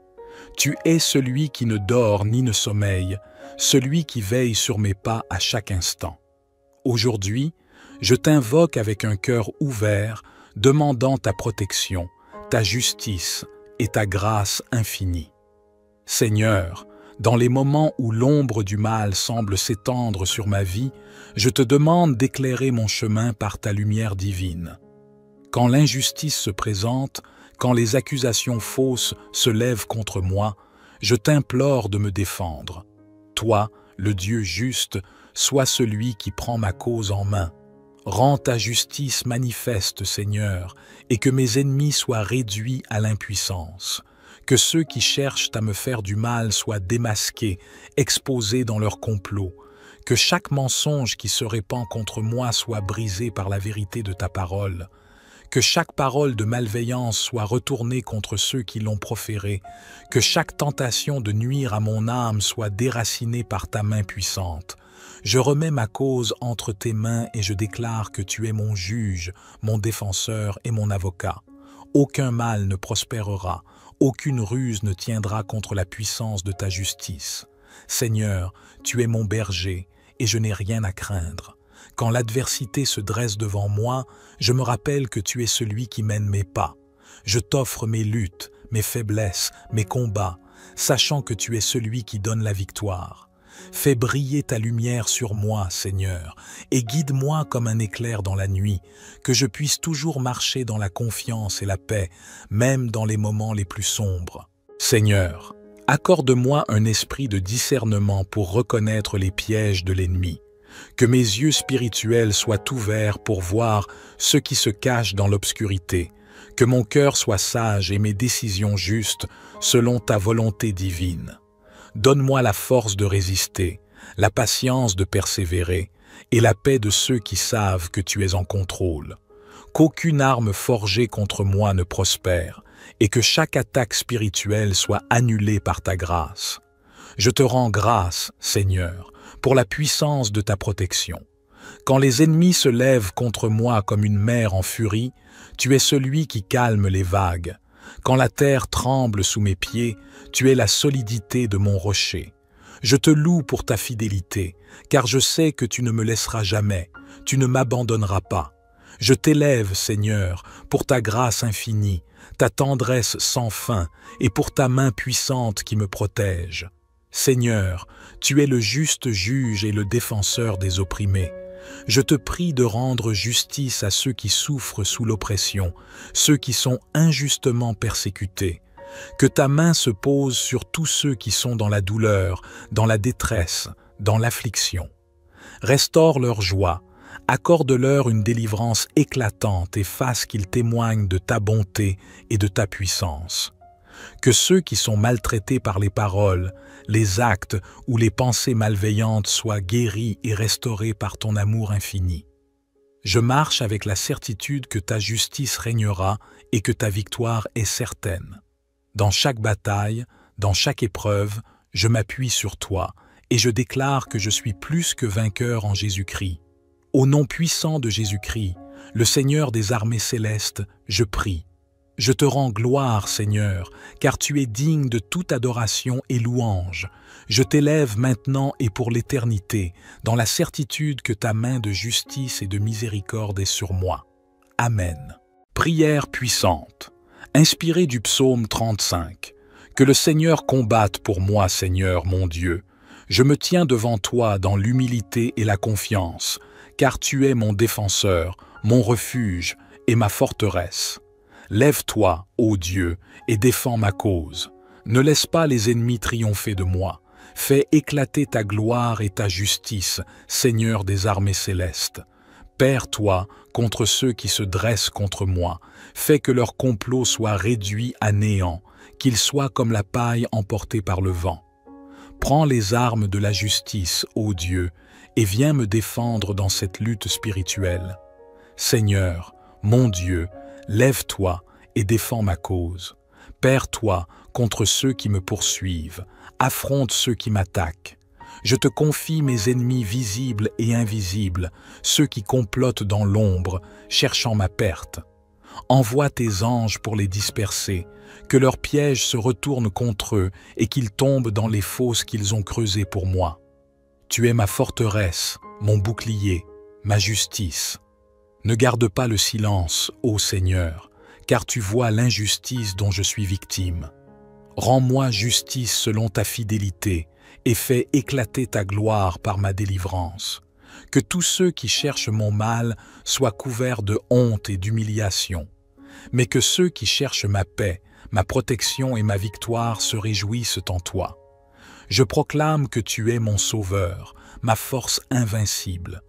Tu es celui qui ne dort ni ne sommeille, celui qui veille sur mes pas à chaque instant. Aujourd'hui, je t'invoque avec un cœur ouvert, demandant ta protection, ta justice et ta grâce infinie. Seigneur, dans les moments où l'ombre du mal semble s'étendre sur ma vie, je te demande d'éclairer mon chemin par ta lumière divine. Quand l'injustice se présente, quand les accusations fausses se lèvent contre moi, je t'implore de me défendre. Toi, le Dieu juste, sois celui qui prend ma cause en main. Rends ta justice manifeste, Seigneur, et que mes ennemis soient réduits à l'impuissance. Que ceux qui cherchent à me faire du mal soient démasqués, exposés dans leur complot. Que chaque mensonge qui se répand contre moi soit brisé par la vérité de ta parole. Que chaque parole de malveillance soit retournée contre ceux qui l'ont proférée. Que chaque tentation de nuire à mon âme soit déracinée par ta main puissante. Je remets ma cause entre tes mains et je déclare que tu es mon juge, mon défenseur et mon avocat. Aucun mal ne prospérera, aucune ruse ne tiendra contre la puissance de ta justice. Seigneur, tu es mon berger et je n'ai rien à craindre. Quand l'adversité se dresse devant moi, je me rappelle que tu es celui qui mène mes pas. Je t'offre mes luttes, mes faiblesses, mes combats, sachant que tu es celui qui donne la victoire. Fais briller ta lumière sur moi, Seigneur, et guide-moi comme un éclair dans la nuit, que je puisse toujours marcher dans la confiance et la paix, même dans les moments les plus sombres. Seigneur, accorde-moi un esprit de discernement pour reconnaître les pièges de l'ennemi. Que mes yeux spirituels soient ouverts pour voir ce qui se cache dans l'obscurité. Que mon cœur soit sage et mes décisions justes selon ta volonté divine. Donne-moi la force de résister, la patience de persévérer et la paix de ceux qui savent que tu es en contrôle. Qu'aucune arme forgée contre moi ne prospère et que chaque attaque spirituelle soit annulée par ta grâce. Je te rends grâce, Seigneur, pour la puissance de ta protection. Quand les ennemis se lèvent contre moi comme une mer en furie, tu es celui qui calme les vagues. Quand la terre tremble sous mes pieds, tu es la solidité de mon rocher. Je te loue pour ta fidélité, car je sais que tu ne me laisseras jamais, tu ne m'abandonneras pas. Je t'élève, Seigneur, pour ta grâce infinie, ta tendresse sans fin et pour ta main puissante qui me protège. Seigneur, tu es le juste juge et le défenseur des opprimés. Je te prie de rendre justice à ceux qui souffrent sous l'oppression, ceux qui sont injustement persécutés. Que ta main se pose sur tous ceux qui sont dans la douleur, dans la détresse, dans l'affliction. Restaure leur joie, accorde-leur une délivrance éclatante et fasse qu'ils témoignent de ta bonté et de ta puissance. Que ceux qui sont maltraités par les paroles, les actes ou les pensées malveillantes soient guéris et restaurés par ton amour infini. Je marche avec la certitude que ta justice régnera et que ta victoire est certaine. Dans chaque bataille, dans chaque épreuve, je m'appuie sur toi et je déclare que je suis plus que vainqueur en Jésus-Christ. Au nom puissant de Jésus-Christ, le Seigneur des armées célestes, je prie. Je te rends gloire, Seigneur, car tu es digne de toute adoration et louange. Je t'élève maintenant et pour l'éternité, dans la certitude que ta main de justice et de miséricorde est sur moi. Amen. Prière puissante. Inspirée du psaume 35. Que le Seigneur combatte pour moi, Seigneur mon Dieu. Je me tiens devant toi dans l'humilité et la confiance, car tu es mon défenseur, mon refuge et ma forteresse. Lève-toi, ô Dieu, et défends ma cause. Ne laisse pas les ennemis triompher de moi. Fais éclater ta gloire et ta justice, Seigneur des armées célestes. Perds-toi contre ceux qui se dressent contre moi. Fais que leur complot soit réduit à néant, qu'ils soient comme la paille emportée par le vent. Prends les armes de la justice, ô Dieu, et viens me défendre dans cette lutte spirituelle. Seigneur, mon Dieu, lève-toi et défends ma cause. Perds-toi contre ceux qui me poursuivent. Affronte ceux qui m'attaquent. Je te confie mes ennemis visibles et invisibles, ceux qui complotent dans l'ombre, cherchant ma perte. Envoie tes anges pour les disperser, que leurs pièges se retournent contre eux et qu'ils tombent dans les fosses qu'ils ont creusées pour moi. Tu es ma forteresse, mon bouclier, ma justice. Ne garde pas le silence, ô Seigneur, car tu vois l'injustice dont je suis victime. Rends-moi justice selon ta fidélité et fais éclater ta gloire par ma délivrance. Que tous ceux qui cherchent mon mal soient couverts de honte et d'humiliation, mais que ceux qui cherchent ma paix, ma protection et ma victoire se réjouissent en toi. Je proclame que tu es mon sauveur, ma force invincible.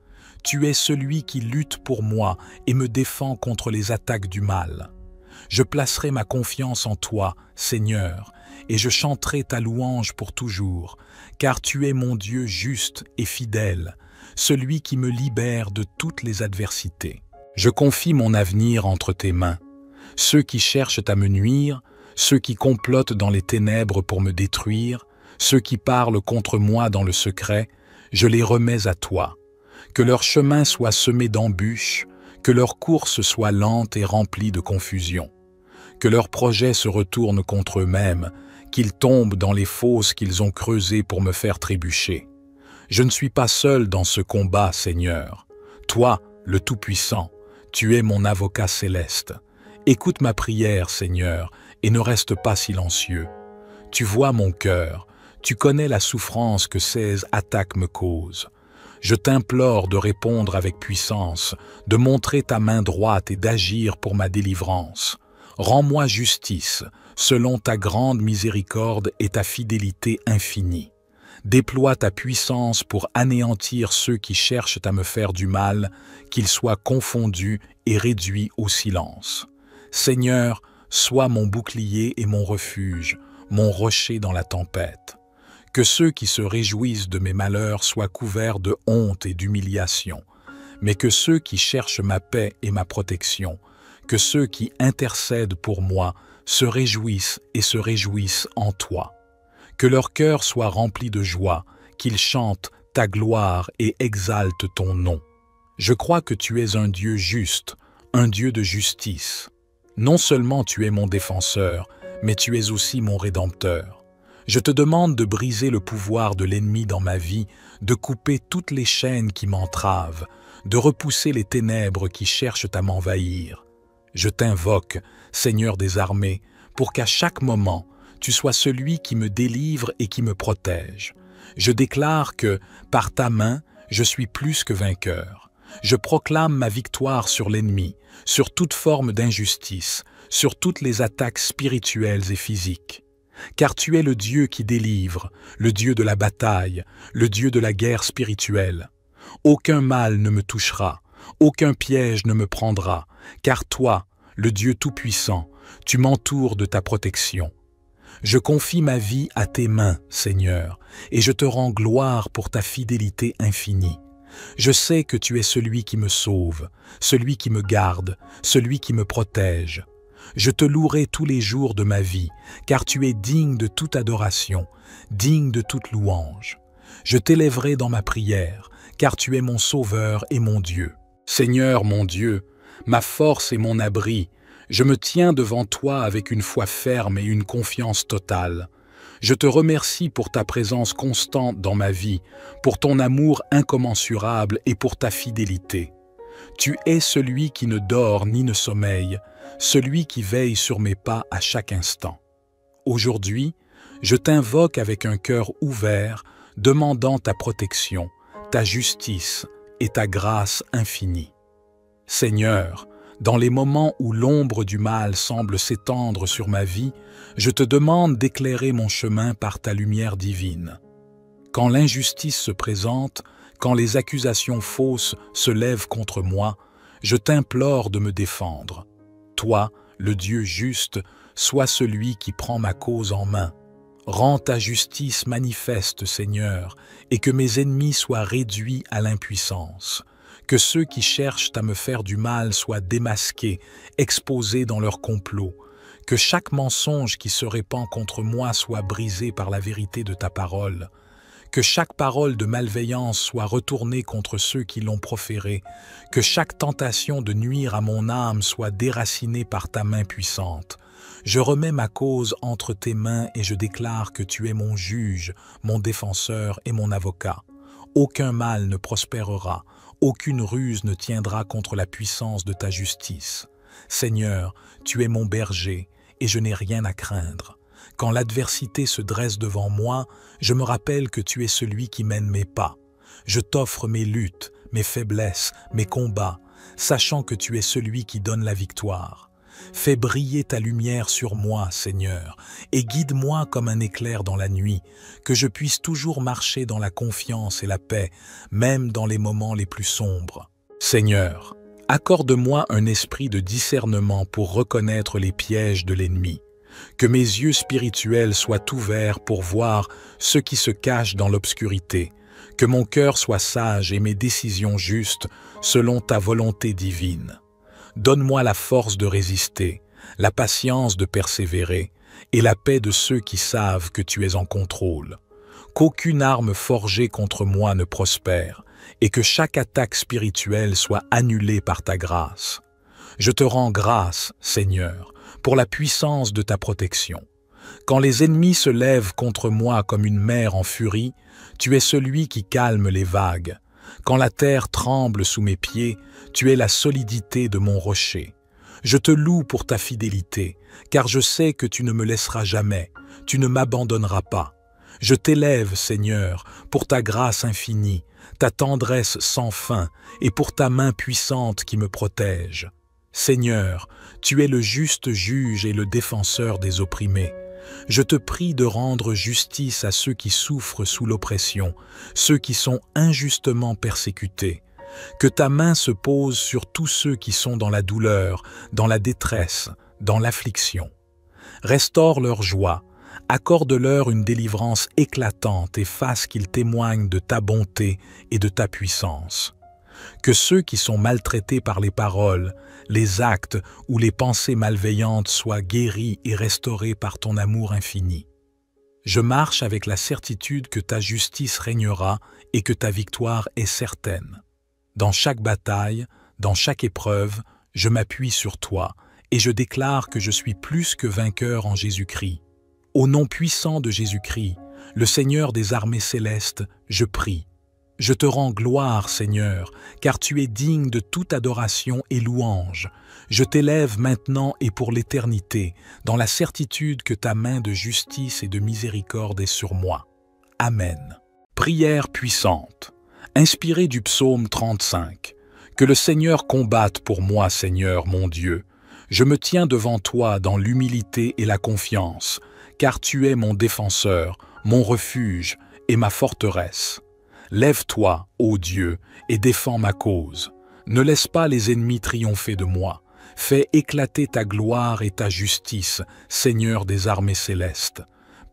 Tu es celui qui lutte pour moi et me défend contre les attaques du mal. Je placerai ma confiance en toi, Seigneur, et je chanterai ta louange pour toujours, car tu es mon Dieu juste et fidèle, celui qui me libère de toutes les adversités. Je confie mon avenir entre tes mains. Ceux qui cherchent à me nuire, ceux qui complotent dans les ténèbres pour me détruire, ceux qui parlent contre moi dans le secret, je les remets à toi. Que leur chemin soit semé d'embûches, que leur course soit lente et remplie de confusion. Que leurs projets se retournent contre eux-mêmes, qu'ils tombent dans les fosses qu'ils ont creusées pour me faire trébucher. Je ne suis pas seul dans ce combat, Seigneur. Toi, le Tout-Puissant, tu es mon avocat céleste. Écoute ma prière, Seigneur, et ne reste pas silencieux. Tu vois mon cœur, tu connais la souffrance que ces attaques me causent. Je t'implore de répondre avec puissance, de montrer ta main droite et d'agir pour ma délivrance. Rends-moi justice, selon ta grande miséricorde et ta fidélité infinie. Déploie ta puissance pour anéantir ceux qui cherchent à me faire du mal, qu'ils soient confondus et réduits au silence. Seigneur, sois mon bouclier et mon refuge, mon rocher dans la tempête. Que ceux qui se réjouissent de mes malheurs soient couverts de honte et d'humiliation, mais que ceux qui cherchent ma paix et ma protection, que ceux qui intercèdent pour moi se réjouissent et se réjouissent en toi. Que leur cœur soit rempli de joie, qu'ils chantent ta gloire et exaltent ton nom. Je crois que tu es un Dieu juste, un Dieu de justice. Non seulement tu es mon défenseur, mais tu es aussi mon rédempteur. Je te demande de briser le pouvoir de l'ennemi dans ma vie, de couper toutes les chaînes qui m'entravent, de repousser les ténèbres qui cherchent à m'envahir. Je t'invoque, Seigneur des armées, pour qu'à chaque moment, tu sois celui qui me délivre et qui me protège. Je déclare que, par ta main, je suis plus que vainqueur. Je proclame ma victoire sur l'ennemi, sur toute forme d'injustice, sur toutes les attaques spirituelles et physiques. Car tu es le Dieu qui délivre, le Dieu de la bataille, le Dieu de la guerre spirituelle. Aucun mal ne me touchera, aucun piège ne me prendra, car toi, le Dieu Tout-Puissant, tu m'entoures de ta protection. Je confie ma vie à tes mains, Seigneur, et je te rends gloire pour ta fidélité infinie. Je sais que tu es celui qui me sauve, celui qui me garde, celui qui me protège. Je te louerai tous les jours de ma vie, car tu es digne de toute adoration, digne de toute louange. Je t'élèverai dans ma prière, car tu es mon Sauveur et mon Dieu. Seigneur mon Dieu, ma force et mon abri, je me tiens devant toi avec une foi ferme et une confiance totale. Je te remercie pour ta présence constante dans ma vie, pour ton amour incommensurable et pour ta fidélité. Tu es celui qui ne dort ni ne sommeille, celui qui veille sur mes pas à chaque instant. Aujourd'hui, je t'invoque avec un cœur ouvert, demandant ta protection, ta justice et ta grâce infinie. Seigneur, dans les moments où l'ombre du mal semble s'étendre sur ma vie, je te demande d'éclairer mon chemin par ta lumière divine. Quand l'injustice se présente, quand les accusations fausses se lèvent contre moi, je t'implore de me défendre. Toi, le Dieu juste, sois celui qui prend ma cause en main. Rends ta justice manifeste, Seigneur, et que mes ennemis soient réduits à l'impuissance. Que ceux qui cherchent à me faire du mal soient démasqués, exposés dans leur complot. Que chaque mensonge qui se répand contre moi soit brisé par la vérité de ta parole. Que chaque parole de malveillance soit retournée contre ceux qui l'ont proférée. Que chaque tentation de nuire à mon âme soit déracinée par ta main puissante. Je remets ma cause entre tes mains et je déclare que tu es mon juge, mon défenseur et mon avocat. Aucun mal ne prospérera, aucune ruse ne tiendra contre la puissance de ta justice. Seigneur, tu es mon berger et je n'ai rien à craindre. Quand l'adversité se dresse devant moi, je me rappelle que tu es celui qui mène mes pas. Je t'offre mes luttes, mes faiblesses, mes combats, sachant que tu es celui qui donne la victoire. Fais briller ta lumière sur moi, Seigneur, et guide-moi comme un éclair dans la nuit, que je puisse toujours marcher dans la confiance et la paix, même dans les moments les plus sombres. Seigneur, accorde-moi un esprit de discernement pour reconnaître les pièges de l'ennemi. Que mes yeux spirituels soient ouverts pour voir ce qui se cache dans l'obscurité. Que mon cœur soit sage et mes décisions justes selon ta volonté divine. Donne-moi la force de résister, la patience de persévérer et la paix de ceux qui savent que tu es en contrôle. Qu'aucune arme forgée contre moi ne prospère et que chaque attaque spirituelle soit annulée par ta grâce. Je te rends grâce, Seigneur, pour la puissance de ta protection. Quand les ennemis se lèvent contre moi comme une mer en furie, tu es celui qui calme les vagues. Quand la terre tremble sous mes pieds, tu es la solidité de mon rocher. Je te loue pour ta fidélité, car je sais que tu ne me laisseras jamais, tu ne m'abandonneras pas. Je t'élève, Seigneur, pour ta grâce infinie, ta tendresse sans fin et pour ta main puissante qui me protège. Seigneur, tu es le juste juge et le défenseur des opprimés. Je te prie de rendre justice à ceux qui souffrent sous l'oppression, ceux qui sont injustement persécutés. Que ta main se pose sur tous ceux qui sont dans la douleur, dans la détresse, dans l'affliction. Restaure leur joie, accorde-leur une délivrance éclatante et fasse qu'ils témoignent de ta bonté et de ta puissance. Que ceux qui sont maltraités par les paroles, les actes ou les pensées malveillantes soient guéris et restaurés par ton amour infini. Je marche avec la certitude que ta justice régnera et que ta victoire est certaine. Dans chaque bataille, dans chaque épreuve, je m'appuie sur toi et je déclare que je suis plus que vainqueur en Jésus-Christ. Au nom puissant de Jésus-Christ, le Seigneur des armées célestes, je prie. Je te rends gloire, Seigneur, car tu es digne de toute adoration et louange. Je t'élève maintenant et pour l'éternité, dans la certitude que ta main de justice et de miséricorde est sur moi. Amen. Prière puissante. Inspirée du psaume 35. Que le Seigneur combatte pour moi, Seigneur, mon Dieu. Je me tiens devant toi dans l'humilité et la confiance, car tu es mon défenseur, mon refuge et ma forteresse. Lève-toi, ô Dieu, et défends ma cause. Ne laisse pas les ennemis triompher de moi. Fais éclater ta gloire et ta justice, Seigneur des armées célestes.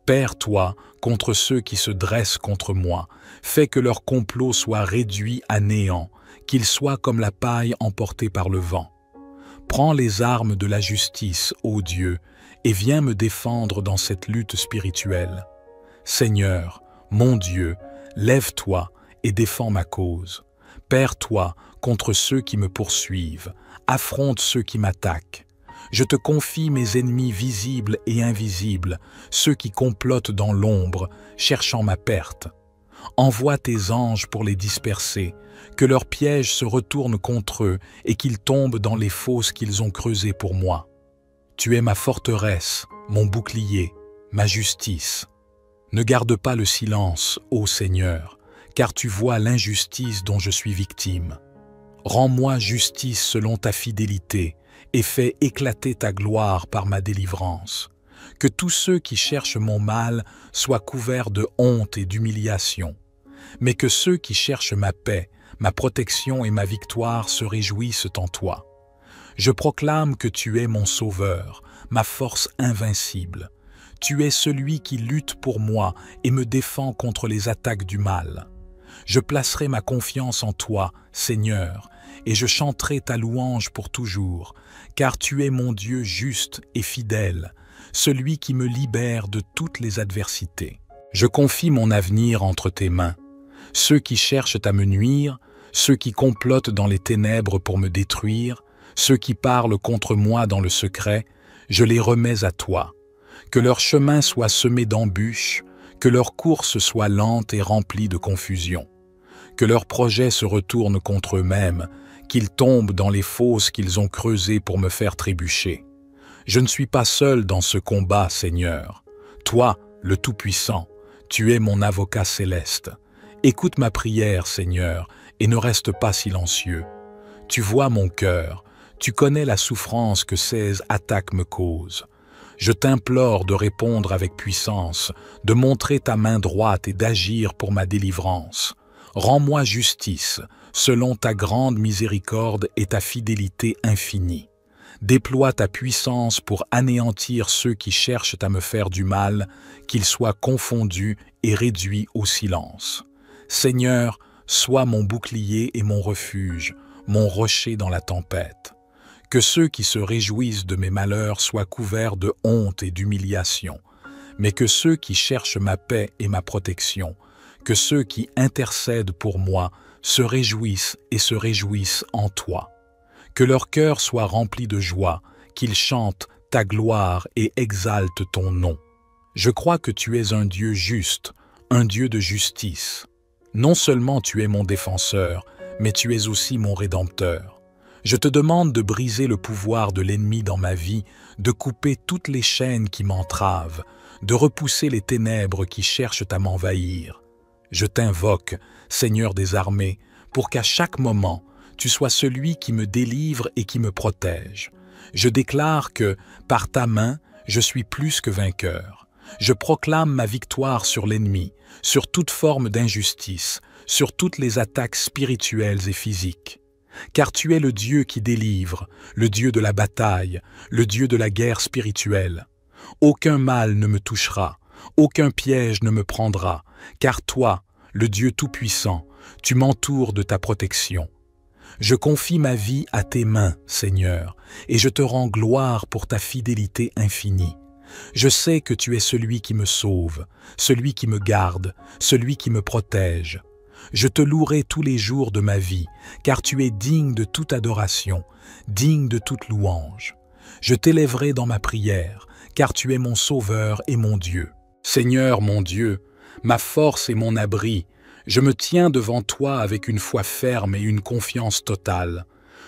Perds-toi contre ceux qui se dressent contre moi. Fais que leur complot soit réduit à néant, qu'ils soient comme la paille emportée par le vent. Prends les armes de la justice, ô Dieu, et viens me défendre dans cette lutte spirituelle. Seigneur, mon Dieu, lève-toi et défends ma cause. Perds-toi contre ceux qui me poursuivent, affronte ceux qui m'attaquent. Je te confie mes ennemis visibles et invisibles, ceux qui complotent dans l'ombre, cherchant ma perte. Envoie tes anges pour les disperser, que leurs pièges se retournent contre eux et qu'ils tombent dans les fosses qu'ils ont creusées pour moi. Tu es ma forteresse, mon bouclier, ma justice. Ne garde pas le silence, ô Seigneur, car tu vois l'injustice dont je suis victime. Rends-moi justice selon ta fidélité et fais éclater ta gloire par ma délivrance. Que tous ceux qui cherchent mon mal soient couverts de honte et d'humiliation, mais que ceux qui cherchent ma paix, ma protection et ma victoire se réjouissent en toi. Je proclame que tu es mon sauveur, ma force invincible. Tu es celui qui lutte pour moi et me défend contre les attaques du mal. Je placerai ma confiance en toi, Seigneur, et je chanterai ta louange pour toujours, car tu es mon Dieu juste et fidèle, celui qui me libère de toutes les adversités. Je confie mon avenir entre tes mains. Ceux qui cherchent à me nuire, ceux qui complotent dans les ténèbres pour me détruire, ceux qui parlent contre moi dans le secret, je les remets à toi. Que leur chemin soit semé d'embûches, que leur course soit lente et remplie de confusion. Que leurs projets se retournent contre eux-mêmes, qu'ils tombent dans les fosses qu'ils ont creusées pour me faire trébucher. Je ne suis pas seul dans ce combat, Seigneur. Toi, le Tout-Puissant, tu es mon avocat céleste. Écoute ma prière, Seigneur, et ne reste pas silencieux. Tu vois mon cœur, tu connais la souffrance que ces attaques me causent. Je t'implore de répondre avec puissance, de montrer ta main droite et d'agir pour ma délivrance. Rends-moi justice, selon ta grande miséricorde et ta fidélité infinie. Déploie ta puissance pour anéantir ceux qui cherchent à me faire du mal, qu'ils soient confondus et réduits au silence. Seigneur, sois mon bouclier et mon refuge, mon rocher dans la tempête. Que ceux qui se réjouissent de mes malheurs soient couverts de honte et d'humiliation, mais que ceux qui cherchent ma paix et ma protection, que ceux qui intercèdent pour moi se réjouissent et se réjouissent en toi. Que leur cœur soit rempli de joie, qu'ils chantent ta gloire et exaltent ton nom. Je crois que tu es un Dieu juste, un Dieu de justice. Non seulement tu es mon défenseur, mais tu es aussi mon rédempteur. Je te demande de briser le pouvoir de l'ennemi dans ma vie, de couper toutes les chaînes qui m'entravent, de repousser les ténèbres qui cherchent à m'envahir. Je t'invoque, Seigneur des armées, pour qu'à chaque moment, tu sois celui qui me délivre et qui me protège. Je déclare que, par ta main, je suis plus que vainqueur. Je proclame ma victoire sur l'ennemi, sur toute forme d'injustice, sur toutes les attaques spirituelles et physiques. Car tu es le Dieu qui délivre, le Dieu de la bataille, le Dieu de la guerre spirituelle. Aucun mal ne me touchera, aucun piège ne me prendra, car toi, le Dieu Tout-Puissant, tu m'entoures de ta protection. Je confie ma vie à tes mains, Seigneur, et je te rends gloire pour ta fidélité infinie. Je sais que tu es celui qui me sauve, celui qui me garde, celui qui me protège. Je te louerai tous les jours de ma vie, car tu es digne de toute adoration, digne de toute louange. Je t'élèverai dans ma prière, car tu es mon Sauveur et mon Dieu. Seigneur mon Dieu, ma force et mon abri, je me tiens devant toi avec une foi ferme et une confiance totale.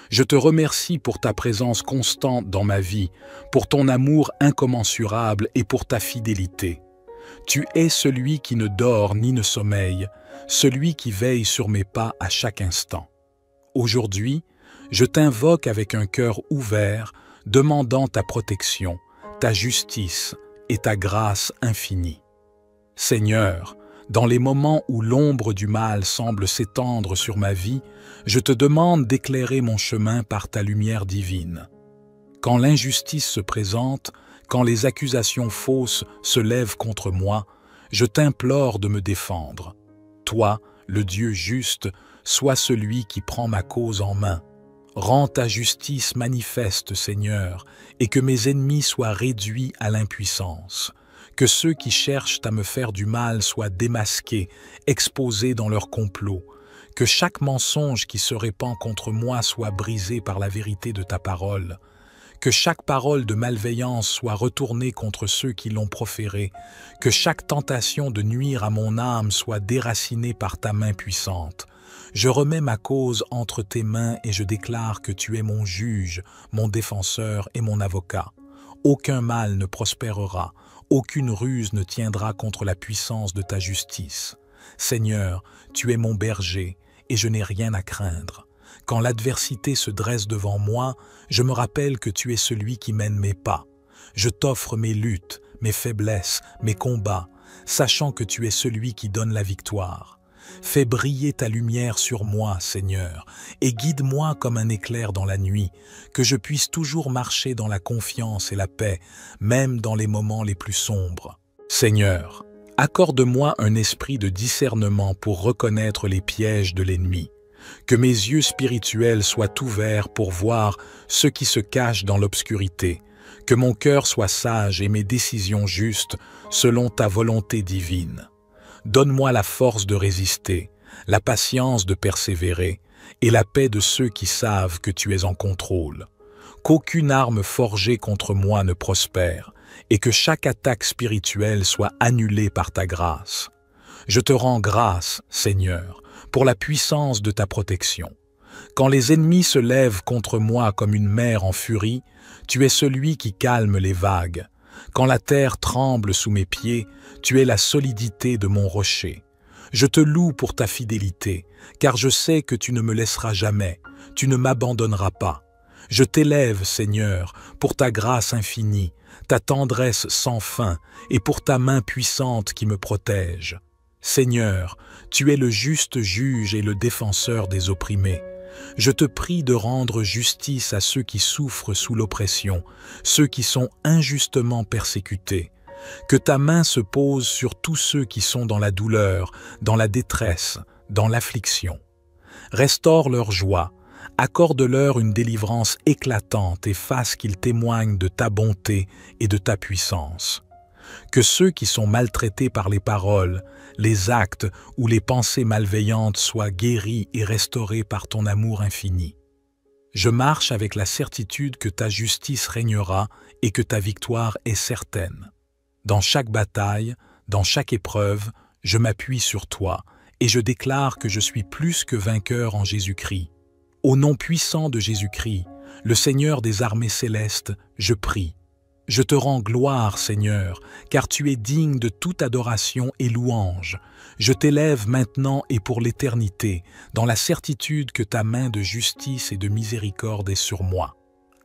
Je te remercie pour ta présence constante dans ma vie, pour ton amour incommensurable et pour ta fidélité. Tu es celui qui ne dort ni ne sommeille, celui qui veille sur mes pas à chaque instant. Aujourd'hui, je t'invoque avec un cœur ouvert, demandant ta protection, ta justice et ta grâce infinie. Seigneur, dans les moments où l'ombre du mal semble s'étendre sur ma vie, je te demande d'éclairer mon chemin par ta lumière divine. Quand l'injustice se présente, quand les accusations fausses se lèvent contre moi, je t'implore de me défendre. Toi, le Dieu juste, sois celui qui prend ma cause en main. Rends ta justice manifeste, Seigneur, et que mes ennemis soient réduits à l'impuissance. Que ceux qui cherchent à me faire du mal soient démasqués, exposés dans leur complot. Que chaque mensonge qui se répand contre moi soit brisé par la vérité de ta parole. Que chaque parole de malveillance soit retournée contre ceux qui l'ont proférée. Que chaque tentation de nuire à mon âme soit déracinée par ta main puissante. Je remets ma cause entre tes mains et je déclare que tu es mon juge, mon défenseur et mon avocat. Aucun mal ne prospérera, aucune ruse ne tiendra contre la puissance de ta justice. Seigneur, tu es mon berger et je n'ai rien à craindre. Quand l'adversité se dresse devant moi, je me rappelle que tu es celui qui mène mes pas. Je t'offre mes luttes, mes faiblesses, mes combats, sachant que tu es celui qui donne la victoire. Fais briller ta lumière sur moi, Seigneur, et guide-moi comme un éclair dans la nuit, que je puisse toujours marcher dans la confiance et la paix, même dans les moments les plus sombres. Seigneur, accorde-moi un esprit de discernement pour reconnaître les pièges de l'ennemi. Que mes yeux spirituels soient ouverts pour voir ce qui se cache dans l'obscurité. Que mon cœur soit sage et mes décisions justes selon ta volonté divine. Donne-moi la force de résister, la patience de persévérer et la paix de ceux qui savent que tu es en contrôle. Qu'aucune arme forgée contre moi ne prospère et que chaque attaque spirituelle soit annulée par ta grâce. Je te rends grâce, Seigneur, pour la puissance de ta protection. Quand les ennemis se lèvent contre moi comme une mer en furie, tu es celui qui calme les vagues. Quand la terre tremble sous mes pieds, tu es la solidité de mon rocher. Je te loue pour ta fidélité, car je sais que tu ne me laisseras jamais, tu ne m'abandonneras pas. Je t'élève, Seigneur, pour ta grâce infinie, ta tendresse sans fin et pour ta main puissante qui me protège. Seigneur, tu es le juste juge et le défenseur des opprimés. Je te prie de rendre justice à ceux qui souffrent sous l'oppression, ceux qui sont injustement persécutés. Que ta main se pose sur tous ceux qui sont dans la douleur, dans la détresse, dans l'affliction. Restaure leur joie, accorde-leur une délivrance éclatante et fasse qu'ils témoignent de ta bonté et de ta puissance. Que ceux qui sont maltraités par les paroles, les actes ou les pensées malveillantes soient guéris et restaurés par ton amour infini. Je marche avec la certitude que ta justice régnera et que ta victoire est certaine. Dans chaque bataille, dans chaque épreuve, je m'appuie sur toi et je déclare que je suis plus que vainqueur en Jésus-Christ. Au nom puissant de Jésus-Christ, le Seigneur des armées célestes, je prie. Je te rends gloire, Seigneur, car tu es digne de toute adoration et louange. Je t'élève maintenant et pour l'éternité, dans la certitude que ta main de justice et de miséricorde est sur moi.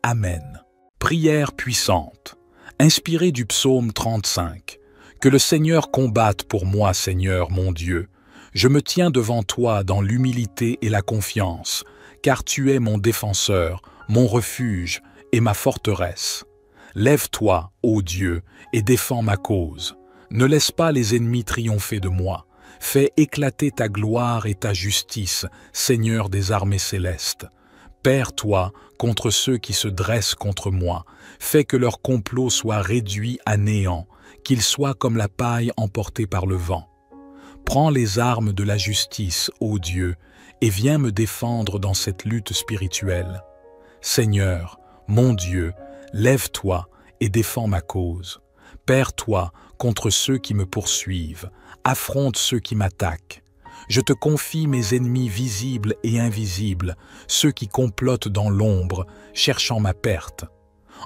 Amen. Prière puissante. Inspirée du psaume 35. Que le Seigneur combatte pour moi, Seigneur, mon Dieu. Je me tiens devant toi dans l'humilité et la confiance, car tu es mon défenseur, mon refuge et ma forteresse. Lève-toi, ô Dieu, et défends ma cause. Ne laisse pas les ennemis triompher de moi. Fais éclater ta gloire et ta justice, Seigneur des armées célestes. Perds-toi contre ceux qui se dressent contre moi. Fais que leur complot soit réduit à néant, qu'ils soient comme la paille emportée par le vent. Prends les armes de la justice, ô Dieu, et viens me défendre dans cette lutte spirituelle. Seigneur, mon Dieu, lève-toi et défends ma cause. Perds-toi contre ceux qui me poursuivent. Affronte ceux qui m'attaquent. Je te confie mes ennemis visibles et invisibles, ceux qui complotent dans l'ombre, cherchant ma perte.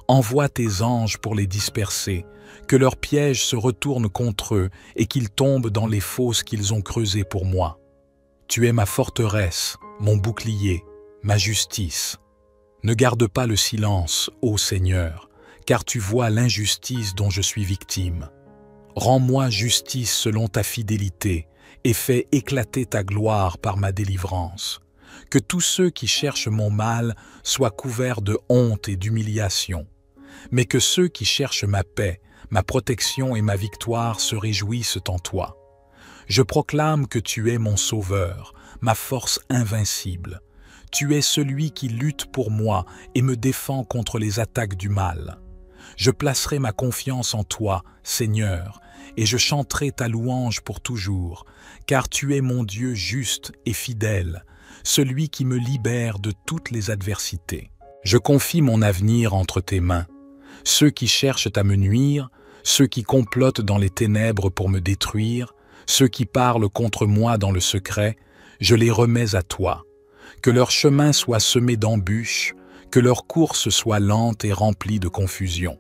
Envoie tes anges pour les disperser, que leurs pièges se retournent contre eux et qu'ils tombent dans les fosses qu'ils ont creusées pour moi. Tu es ma forteresse, mon bouclier, ma justice. Ne garde pas le silence, ô Seigneur, car tu vois l'injustice dont je suis victime. Rends-moi justice selon ta fidélité et fais éclater ta gloire par ma délivrance. Que tous ceux qui cherchent mon mal soient couverts de honte et d'humiliation, mais que ceux qui cherchent ma paix, ma protection et ma victoire se réjouissent en toi. Je proclame que tu es mon sauveur, ma force invincible. Tu es celui qui lutte pour moi et me défend contre les attaques du mal. Je placerai ma confiance en toi, Seigneur, et je chanterai ta louange pour toujours, car tu es mon Dieu juste et fidèle, celui qui me libère de toutes les adversités. Je confie mon avenir entre tes mains. Ceux qui cherchent à me nuire, ceux qui complotent dans les ténèbres pour me détruire, ceux qui parlent contre moi dans le secret, je les remets à toi. Que leur chemin soit semé d'embûches, que leur course soit lente et remplie de confusion.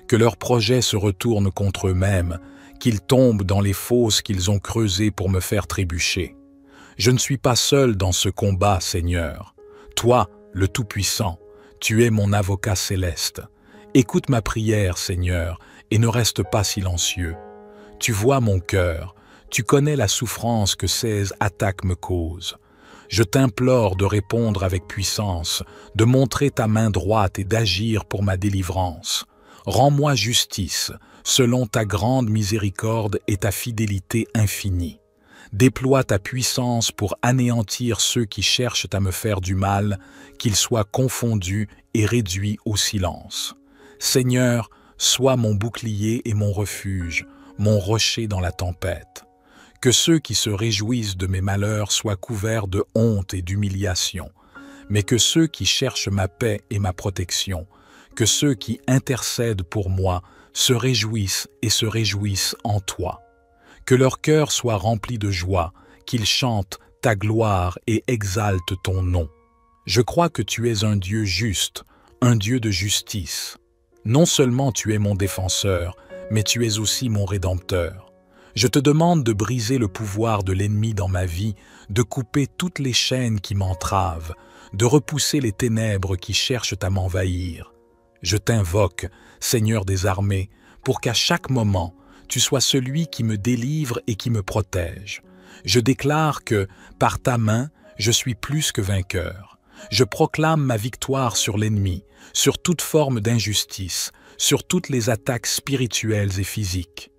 Que leurs projets se retournent contre eux-mêmes, qu'ils tombent dans les fosses qu'ils ont creusées pour me faire trébucher. Je ne suis pas seul dans ce combat, Seigneur. Toi, le Tout-Puissant, tu es mon avocat céleste. Écoute ma prière, Seigneur, et ne reste pas silencieux. Tu vois mon cœur, tu connais la souffrance que ces attaques me causent. Je t'implore de répondre avec puissance, de montrer ta main droite et d'agir pour ma délivrance. Rends-moi justice, selon ta grande miséricorde et ta fidélité infinie. Déploie ta puissance pour anéantir ceux qui cherchent à me faire du mal, qu'ils soient confondus et réduits au silence. Seigneur, sois mon bouclier et mon refuge, mon rocher dans la tempête. Que ceux qui se réjouissent de mes malheurs soient couverts de honte et d'humiliation, mais que ceux qui cherchent ma paix et ma protection, que ceux qui intercèdent pour moi se réjouissent et se réjouissent en toi. Que leur cœur soit rempli de joie, qu'ils chantent ta gloire et exaltent ton nom. Je crois que tu es un Dieu juste, un Dieu de justice. Non seulement tu es mon défenseur, mais tu es aussi mon rédempteur. Je te demande de briser le pouvoir de l'ennemi dans ma vie, de couper toutes les chaînes qui m'entravent, de repousser les ténèbres qui cherchent à m'envahir. Je t'invoque, Seigneur des armées, pour qu'à chaque moment, tu sois celui qui me délivre et qui me protège. Je déclare que, par ta main, je suis plus que vainqueur. Je proclame ma victoire sur l'ennemi, sur toute forme d'injustice, sur toutes les attaques spirituelles et physiques.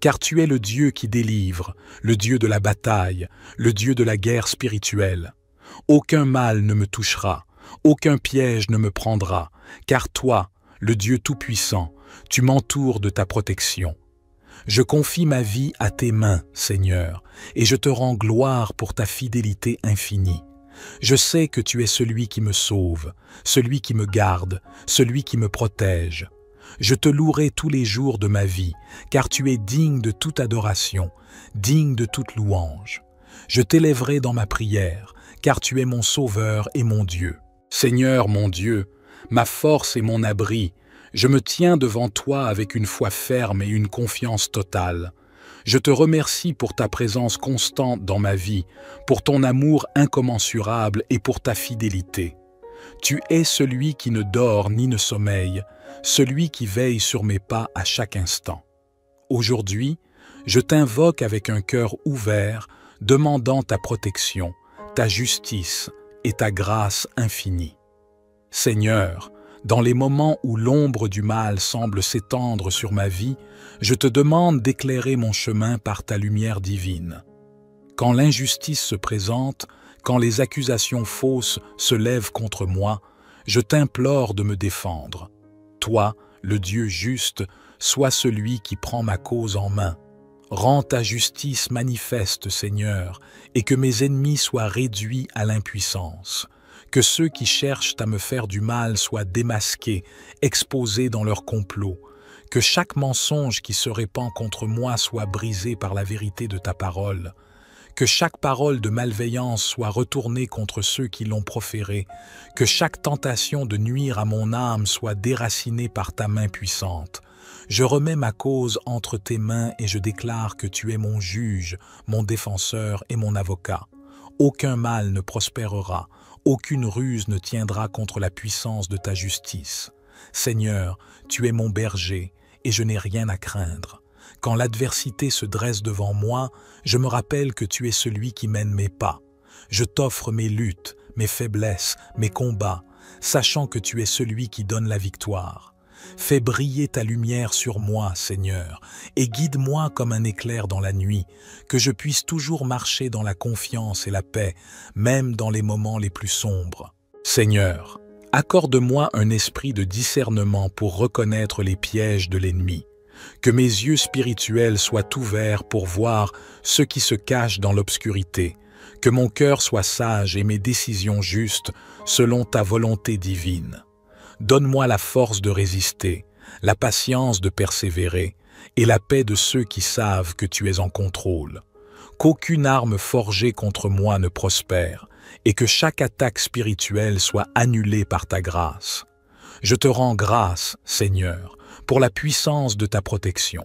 Car tu es le Dieu qui délivre, le Dieu de la bataille, le Dieu de la guerre spirituelle. Aucun mal ne me touchera, aucun piège ne me prendra, car toi, le Dieu Tout-Puissant, tu m'entoures de ta protection. Je confie ma vie à tes mains, Seigneur, et je te rends gloire pour ta fidélité infinie. Je sais que tu es celui qui me sauve, celui qui me garde, celui qui me protège. Je te louerai tous les jours de ma vie, car tu es digne de toute adoration, digne de toute louange. Je t'élèverai dans ma prière, car tu es mon Sauveur et mon Dieu. Seigneur mon Dieu, ma force et mon abri, je me tiens devant toi avec une foi ferme et une confiance totale. Je te remercie pour ta présence constante dans ma vie, pour ton amour incommensurable et pour ta fidélité. Tu es celui qui ne dort ni ne sommeille, celui qui veille sur mes pas à chaque instant. Aujourd'hui, je t'invoque avec un cœur ouvert, demandant ta protection, ta justice et ta grâce infinie. Seigneur, dans les moments où l'ombre du mal semble s'étendre sur ma vie, je te demande d'éclairer mon chemin par ta lumière divine. Quand l'injustice se présente, quand les accusations fausses se lèvent contre moi, je t'implore de me défendre. Toi, le Dieu juste, sois celui qui prend ma cause en main. Rends ta justice manifeste, Seigneur, et que mes ennemis soient réduits à l'impuissance. Que ceux qui cherchent à me faire du mal soient démasqués, exposés dans leur complot. Que chaque mensonge qui se répand contre moi soit brisé par la vérité de ta parole. Que chaque parole de malveillance soit retournée contre ceux qui l'ont proférée. Que chaque tentation de nuire à mon âme soit déracinée par ta main puissante. Je remets ma cause entre tes mains et je déclare que tu es mon juge, mon défenseur et mon avocat. Aucun mal ne prospérera, Aucune ruse ne tiendra contre la puissance de ta justice. Seigneur, tu es mon berger, et je n'ai rien à craindre. Quand l'adversité se dresse devant moi, je me rappelle que tu es celui qui mène mes pas. Je t'offre mes luttes, mes faiblesses, mes combats, sachant que tu es celui qui donne la victoire. Fais briller ta lumière sur moi, Seigneur, et guide-moi comme un éclair dans la nuit, que je puisse toujours marcher dans la confiance et la paix, même dans les moments les plus sombres. Seigneur, accorde-moi un esprit de discernement pour reconnaître les pièges de l'ennemi. Que mes yeux spirituels soient ouverts pour voir ce qui se cache dans l'obscurité. Que mon cœur soit sage et mes décisions justes selon ta volonté divine. Donne-moi la force de résister, la patience de persévérer et la paix de ceux qui savent que tu es en contrôle. Qu'aucune arme forgée contre moi ne prospère et que chaque attaque spirituelle soit annulée par ta grâce. Je te rends grâce, Seigneur, pour la puissance de ta protection.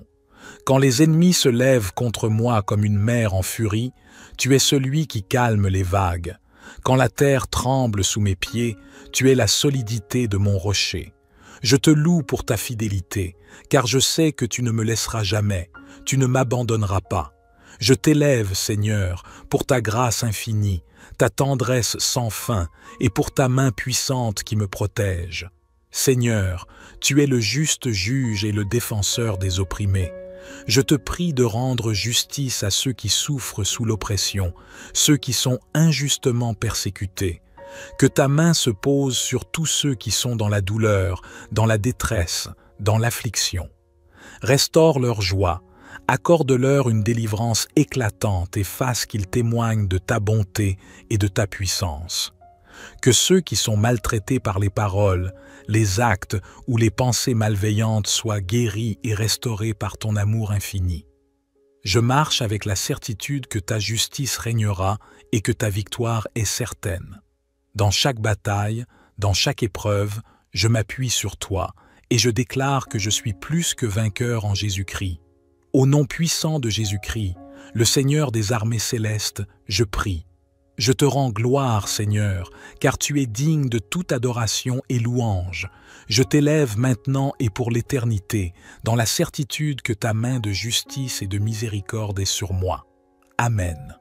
Quand les ennemis se lèvent contre moi comme une mer en furie, tu es celui qui calme les vagues. Quand la terre tremble sous mes pieds, tu es la solidité de mon rocher. Je te loue pour ta fidélité, car je sais que tu ne me laisseras jamais, tu ne m'abandonneras pas. Je t'élève, Seigneur, pour ta grâce infinie, ta tendresse sans fin et pour ta main puissante qui me protège. Seigneur, tu es le juste juge et le défenseur des opprimés. Je te prie de rendre justice à ceux qui souffrent sous l'oppression, ceux qui sont injustement persécutés. Que ta main se pose sur tous ceux qui sont dans la douleur, dans la détresse, dans l'affliction. Restaure leur joie, accorde-leur une délivrance éclatante et fasse qu'ils témoignent de ta bonté et de ta puissance. Que ceux qui sont maltraités par les paroles, les actes ou les pensées malveillantes soient guéris et restaurés par ton amour infini. Je marche avec la certitude que ta justice régnera et que ta victoire est certaine. Dans chaque bataille, dans chaque épreuve, je m'appuie sur toi et je déclare que je suis plus que vainqueur en Jésus-Christ. Au nom puissant de Jésus-Christ, le Seigneur des armées célestes, je prie. Je te rends gloire, Seigneur, car tu es digne de toute adoration et louange. Je t'élève maintenant et pour l'éternité, dans la certitude que ta main de justice et de miséricorde est sur moi. Amen.